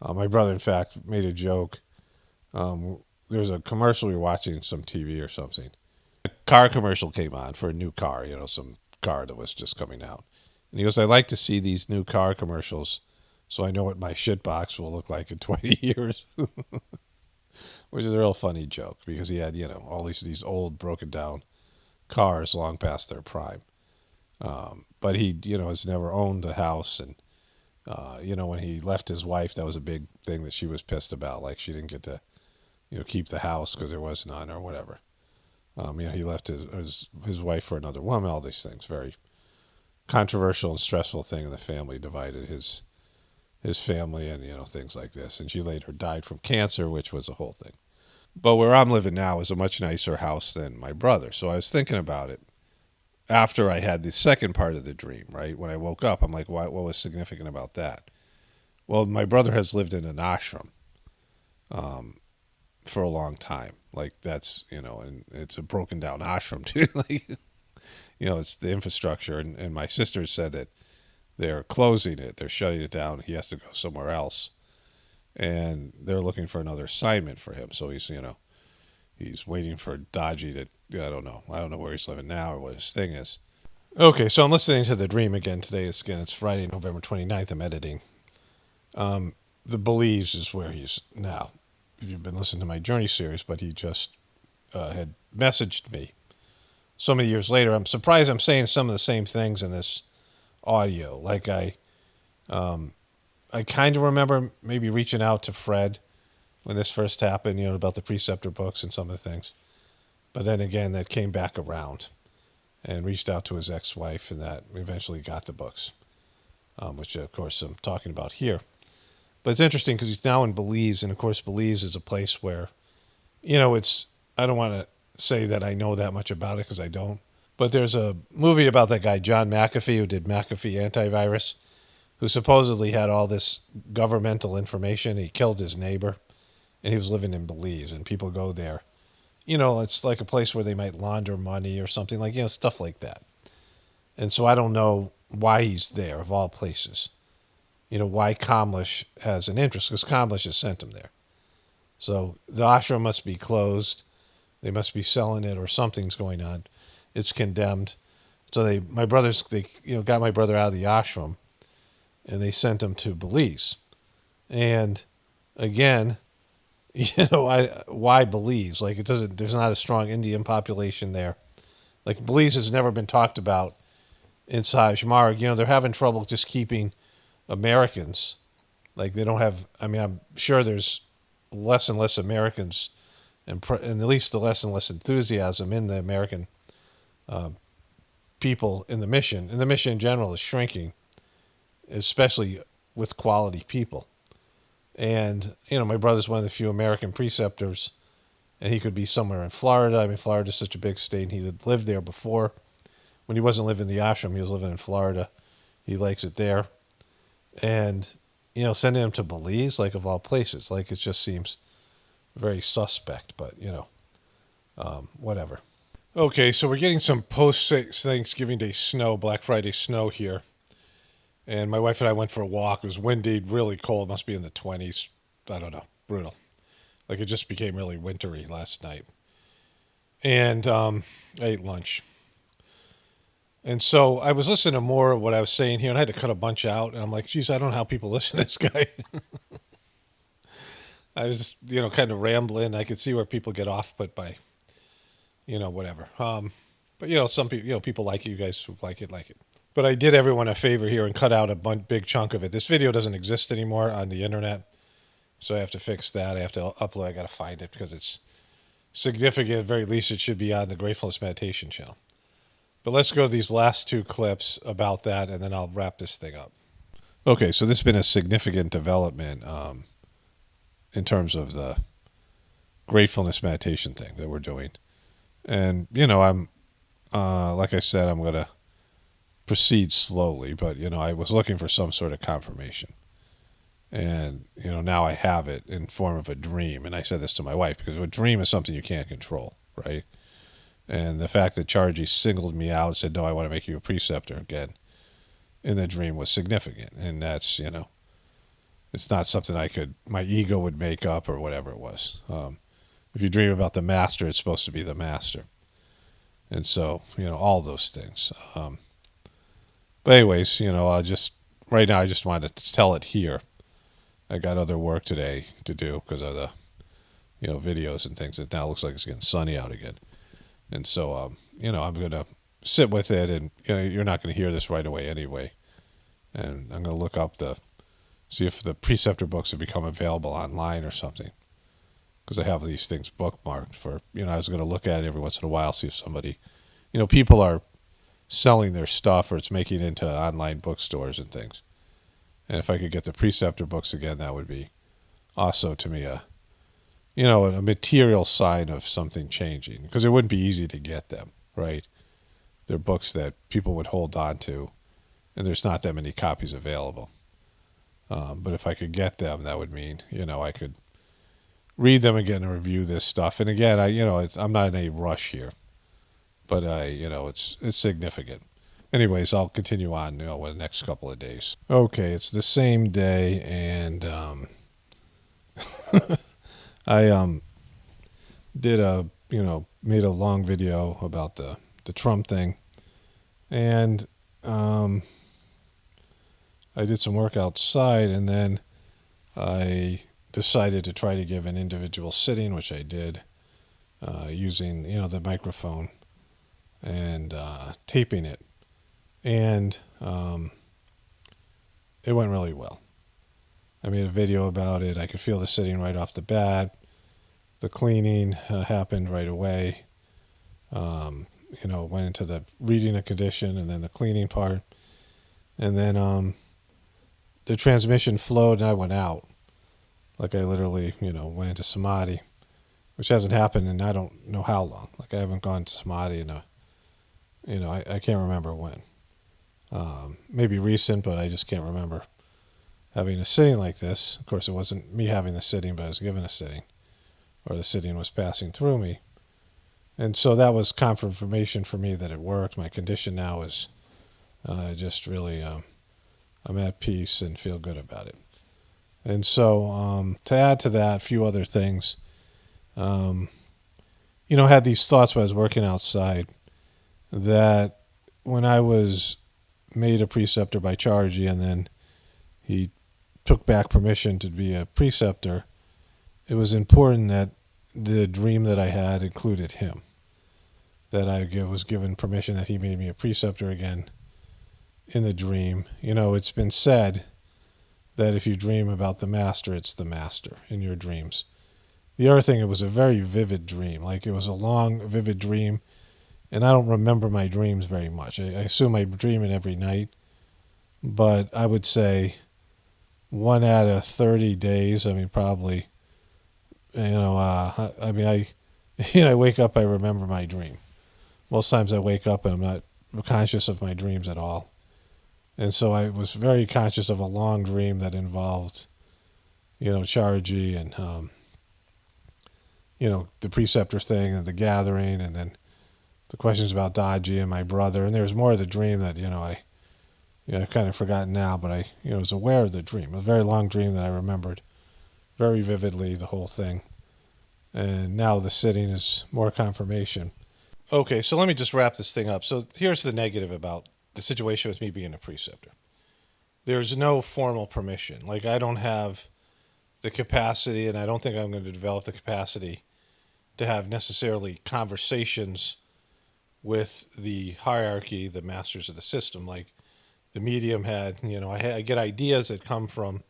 My brother, in fact, made a joke there was a commercial. We were watching some TV or something. A car commercial came on for a new car, some car that was just coming out. And he goes, I like to see these new car commercials so I know what my shit box will look like in 20 years. Which is a real funny joke because he had, all these old broken down cars long past their prime. But he, has never owned a house. And, when he left his wife, that was a big thing that she was pissed about. Like she didn't get to, keep the house because there was none or whatever. He left his wife for another woman, all these things. Very controversial and stressful thing in the family, divided his family and, things like this. And she later died from cancer, which was a whole thing. But where I'm living now is a much nicer house than my brother. So I was thinking about it after I had the second part of the dream, right? When I woke up, I'm like, what was significant about that? Well, my brother has lived in an ashram for a long time. Like that's, and it's a broken down ashram too. Like, it's the infrastructure. And my sister said that they're closing it. They're shutting it down. He has to go somewhere else. And they're looking for another assignment for him. So he's, he's waiting for Dodgy to, I don't know where he's living now or what his thing is. Okay, so I'm listening to the dream again today. It's Friday, November 29th. I'm editing. The Belize is where he's now. If you've been listening to my Journey series, but he just had messaged me so many years later. I'm surprised I'm saying some of the same things in this audio. Like I kind of remember maybe reaching out to Fred when this first happened, about the Preceptor books and some of the things. But then again, that came back around and reached out to his ex-wife, and that eventually got the books, which, of course, I'm talking about here. But it's interesting because he's now in Belize, and, of course, Belize is a place where, I don't want to say that I know that much about it because I don't. But there's a movie about that guy, John McAfee, who did McAfee Antivirus, who supposedly had all this governmental information. He killed his neighbor, and he was living in Belize, and people go there. It's like a place where they might launder money or something like, stuff like that. And so I don't know why he's there, of all places. Why Kamlesh has an interest, because Kamlesh has sent him there. So the ashram must be closed. They must be selling it or something's going on. It's condemned. So they got my brother out of the ashram, and they sent him to Belize. And again, why Belize? Like there's not a strong Indian population there. Like Belize has never been talked about in Sahaj Marg. They're having trouble just keeping Americans. Like they don't have, I'm sure there's less and less Americans and at least the less and less enthusiasm in the American people in the mission. And the mission in general is shrinking, especially with quality people. And, my brother's one of the few American preceptors, and he could be somewhere in Florida. Florida's such a big state, and he had lived there before. When he wasn't living in the ashram, he was living in Florida. He likes it there. And, sending him to Belize, like of all places, like it just seems very suspect, but, whatever. Okay, so we're getting some post-Thanksgiving Day snow, Black Friday snow here. And my wife and I went for a walk. It was windy, really cold. Must be in the 20s. I don't know. Brutal. Like it just became really wintry last night. And I ate lunch. And so I was listening to more of what I was saying here, and I had to cut a bunch out. And I'm like, geez, I don't know how people listen to this guy. I was just, kind of rambling. I could see where people get off, but by, whatever. But, some people, people like it. You guys who like it, like it. But I did everyone a favor here and cut out a big chunk of it. This video doesn't exist anymore on the internet, so I have to fix that. I have to upload. I got to find it because it's significant. At the very least, it should be on the Gratefullness Meditation channel. But let's go to these last two clips about that, and then I'll wrap this thing up. Okay, so this has been a significant development in terms of the Gratefullness meditation thing that we're doing. And, I'm, like I said, I'm going to proceed slowly, but, I was looking for some sort of confirmation. And, now I have it in form of a dream. And I said this to my wife because a dream is something you can't control, right? And the fact that Chargy singled me out and said, no, I want to make you a preceptor again in the dream was significant. And that's, it's not something my ego would make up or whatever it was. if you dream about the master, it's supposed to be the master. And so, all those things. But anyways, right now I just wanted to tell it here. I got other work today to do because of the, videos and things. It now looks like it's getting sunny out again. And so, I'm going to sit with it, and, you're not going to hear this right away anyway. And I'm going to look up see if the Preceptor books have become available online or something. Because I have these things bookmarked for, I was going to look at it every once in a while, see if somebody, people are selling their stuff or it's making it into online bookstores and things. And if I could get the Preceptor books again, that would be also to me a material sign of something changing. Because it wouldn't be easy to get them, right? They're books that people would hold on to, and there's not that many copies available. But if I could get them, that would mean, I could read them again and review this stuff. And again, I'm not in a rush here, but it's significant. Anyways, I'll continue on, with the next couple of days. Okay, it's the same day, and I did made a long video about the Trump thing, and I did some work outside, and then I decided to try to give an individual sitting, which I did, using, the microphone and taping it. And it went really well. I made a video about it. I could feel the sitting right off the bat. The cleaning happened right away. Went into the reading a condition and then the cleaning part. And then the transmission flowed and I went out. Like I literally, went into samadhi, which hasn't happened in I don't know how long. Like I haven't gone to samadhi in I can't remember when. Maybe recent, but I just can't remember having a sitting like this. Of course, it wasn't me having the sitting, but I was given a sitting, or the sitting was passing through me. And so that was confirmation for me that it worked. My condition now is just really, I'm at peace and feel good about it. And so to add to that, a few other things, had these thoughts when I was working outside that when I was made a preceptor by Charji and then he took back permission to be a preceptor, it was important that the dream that I had included him, that I was given permission that he made me a preceptor again in the dream. It's been said that if you dream about the master, it's the master in your dreams. The other thing, it was a very vivid dream. Like it was a long, vivid dream, and I don't remember my dreams very much. I assume I'm dreaming every night, but I would say 1 out of 30 days, probably, I wake up, I remember my dream. Most times I wake up and I'm not conscious of my dreams at all. And so I was very conscious of a long dream that involved, Charji and, the preceptor thing and the gathering, and then the questions about Daji and my brother. And there was more of the dream that, I've kind of forgotten now, but I, was aware of the dream. A very long dream that I remembered very vividly, the whole thing. And now the sitting is more confirmation. Okay, so let me just wrap this thing up. So here's the negative about the situation with me being a preceptor. There's no formal permission. Like I don't have the capacity, and I don't think I'm going to develop the capacity to have necessarily conversations with the hierarchy, the masters of the system. Like the medium had, I get ideas that come from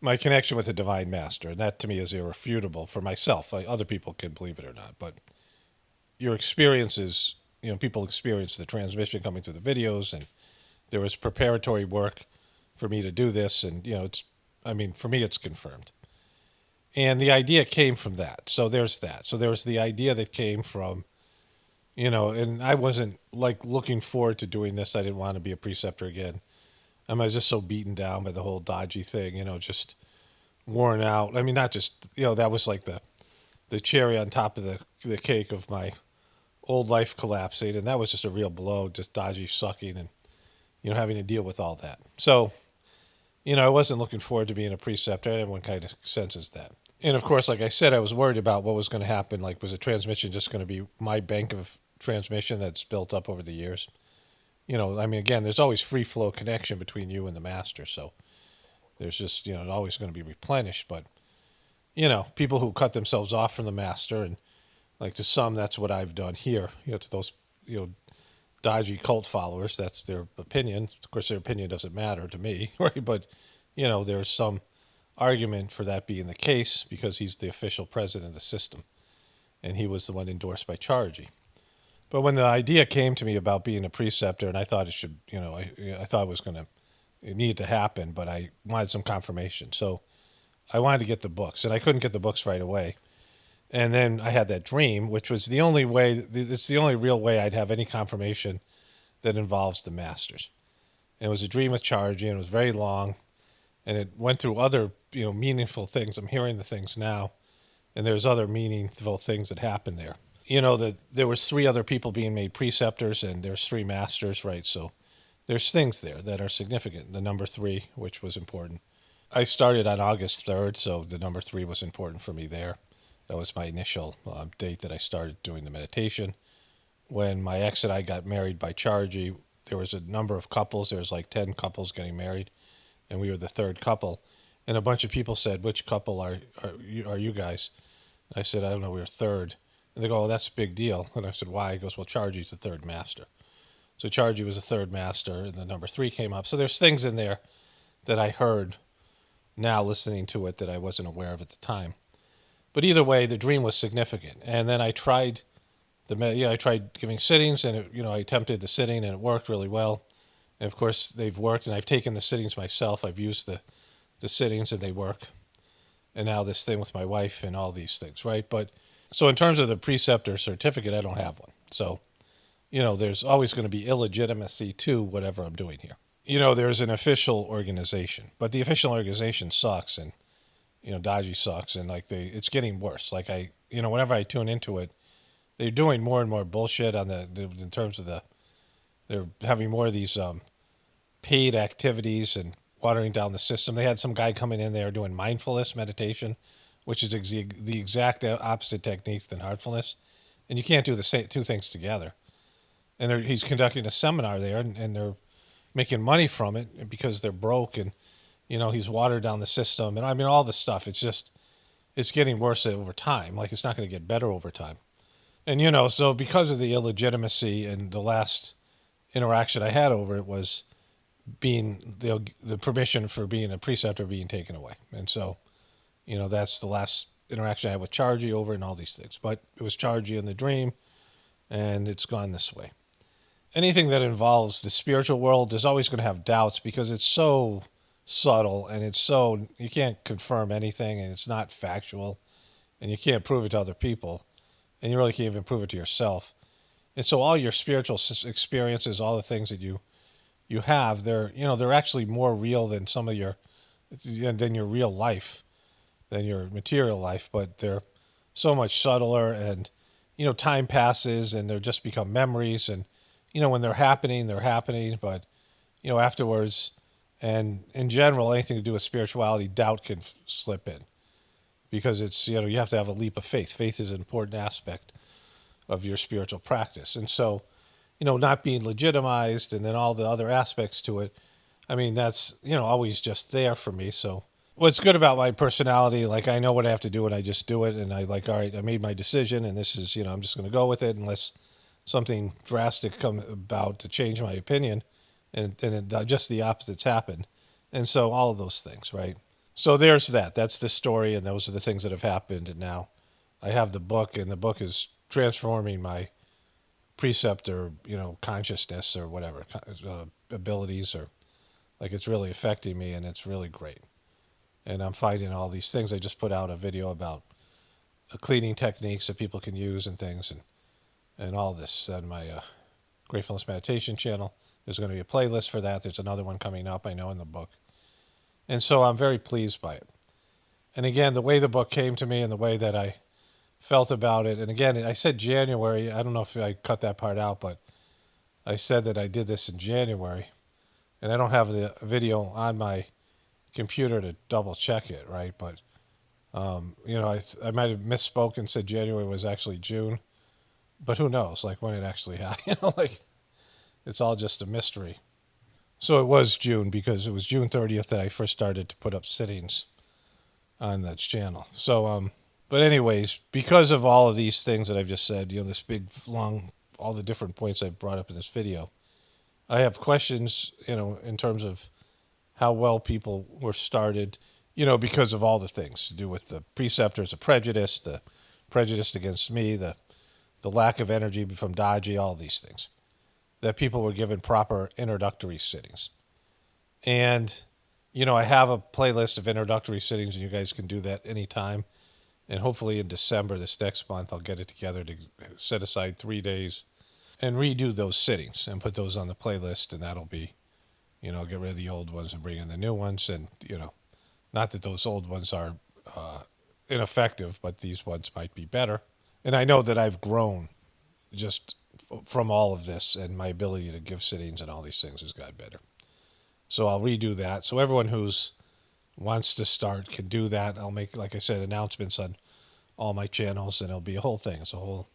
my connection with the divine master, and that to me is irrefutable for myself. Like, other people can believe it or not, but your experiences, people experience the transmission coming through the videos, and there was preparatory work for me to do this, and for me it's confirmed. And the idea came from that. So there's that. So there was the idea that came from, and I wasn't like looking forward to doing this. I didn't want to be a preceptor again. I was just so beaten down by the whole dodgy thing, just worn out. Not just, that was like the cherry on top of the cake of my old life collapsing. And that was just a real blow, just dodgy sucking and, having to deal with all that. So, I wasn't looking forward to being a preceptor. Everyone kind of senses that. And of course, like I said, I was worried about what was going to happen. Like, was the transmission just going to be my bank of transmission that's built up over the years? I mean, again, there's always free flow connection between you and the master. So there's just, always going to be replenished. But, people who cut themselves off from the master, and like to some, that's what I've done here, to those, dodgy cult followers, that's their opinion. Of course, their opinion doesn't matter to me, right? But, there's some argument for that being the case because he's the official president of the system, and he was the one endorsed by Chargy. But when the idea came to me about being a preceptor, and I thought it should, I thought it needed to happen, but I wanted some confirmation. So I wanted to get the books, and I couldn't get the books right away. And then I had that dream, which was the only way, it's the only real way I'd have any confirmation that involves the masters. And it was a dream with Chargy, and it was very long, and it went through other, meaningful things. I'm hearing the things now, and there's other meaningful things that happened there. That there was 3 other people being made preceptors, and there's 3 masters, right? So there's things there that are significant. The number 3, which was important. I started on August 3rd, so the number 3 was important for me there. That was my initial date that I started doing the meditation. When my ex and I got married by Chargy, there was a number of couples. There was like 10 couples getting married, and we were the 3rd couple. And a bunch of people said, "Which couple are you guys?" And I said, "I don't know, we were 3rd." And they go, "Oh, that's a big deal." And I said, "Why?" He goes, "Well, Chargy's the 3rd master." So Chargy was the 3rd master, and the number 3 came up. So there's things in there that I heard now listening to it that I wasn't aware of at the time. But either way, the dream was significant. And then I tried I tried giving sittings, and I attempted the sitting, and it worked really well. And of course, they've worked, and I've taken the sittings myself. I've used the sittings, and they work. And now this thing with my wife and all these things, right? But so in terms of the preceptor certificate, I don't have one. So, there's always going to be illegitimacy to whatever I'm doing here. There's an official organization, but the official organization sucks, and, dodgy sucks, and like it's getting worse. Like whenever I tune into it, they're doing more and more bullshit on in terms of they're having more of these paid activities and watering down the system. They had some guy coming in there doing mindfulness meditation, which is the exact opposite technique than heartfulness, and you can't do the 2 things together. And he's conducting a seminar there, and they're making money from it because they're broke, and he's watered down the system, and I mean all the stuff. It's getting worse over time. Like, it's not going to get better over time. And so because of the illegitimacy, and the last interaction I had over it was being the permission for being a preceptor being taken away. And so, that's the last interaction I had with Chargy over and all these things. But it was Chargy in the dream, and it's gone this way. Anything that involves the spiritual world is always going to have doubts because it's so subtle, and you can't confirm anything, and it's not factual, and you can't prove it to other people, and you really can't even prove it to yourself. And so all your spiritual experiences, all the things that you have, they're actually more real than than your real life, than your material life, but they're so much subtler, and time passes, and they're just become memories, and when they're happening, but afterwards, and in general, anything to do with spirituality, doubt can slip in, because it's you have to have a leap of faith. Faith is an important aspect of your spiritual practice, and so not being legitimized, and then all the other aspects to it. I mean, that's, always just there for me. So what's good about my personality, like, I know what I have to do, and I just do it. And I like, all right, I made my decision, and this is, I'm just going to go with it unless something drastic come about to change my opinion. And just the opposites happened. And so all of those things, right? So there's that. That's the story, and those are the things that have happened. And now I have the book, and the book is transforming my preceptor, consciousness or whatever, abilities, or like, it's really affecting me, and it's really great. And I'm finding all these things. I just put out a video about cleaning techniques that people can use and things, and all this on my Gratefullness meditation channel. There's going to be a playlist for that. There's another one coming up, I know, in the book. And so I'm very pleased by it. And again, the way the book came to me, and the way that I felt about it. And again, I said January. I don't know if I cut that part out, but I said that I did this in January. And I don't have the video on my computer to double check it, right? But I might have misspoke and said January was actually June, but who knows? Like when it actually happened. Like it's all just a mystery. So it was June because it was June 30th that I first started to put up sittings on that channel. But anyways, because of all of these things that I've just said, this big long, all the different points I've brought up in this video, I have questions, in terms of how well people were started, because of all the things to do with the preceptors, the prejudice against me, the lack of energy from Dodgy, all these things, that people were given proper introductory sittings. And, I have a playlist of introductory sittings, and you guys can do that anytime. And hopefully in December, this next month, I'll get it together to set aside 3 days and redo those sittings and put those on the playlist. And that'll be, get rid of the old ones and bring in the new ones. And, not that those old ones are ineffective, but these ones might be better. And I know that I've grown just from all of this, and my ability to give sittings and all these things has got better. So I'll redo that. So everyone who's wants to start can do that. I'll make, like I said, announcements on all my channels, and it'll be a whole thing. It's a whole,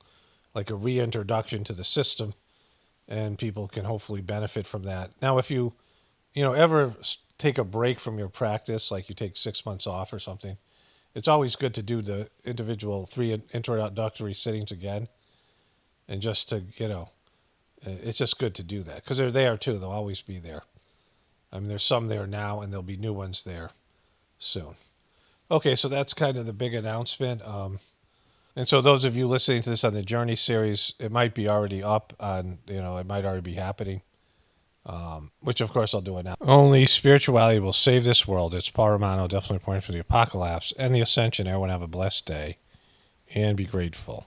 like a reintroduction to the system, and people can hopefully benefit from that. Now, if you, ever take a break from your practice, like you take 6 months off or something, it's always good to do the individual 3 introductory sittings again, and just to, it's just good to do that because they're there too. They'll always be there. I mean, there's some there now, and there'll be new ones there soon. Okay, so that's kind of the big announcement. And so those of you listening to this on the Journey series, it might be already up on, it might already be happening, which of course I'll do it now. Only spirituality will save this world. It's Paul Romano, definitely pointing for the Apocalaughs and the Ascension. Everyone have a blessed day and be grateful.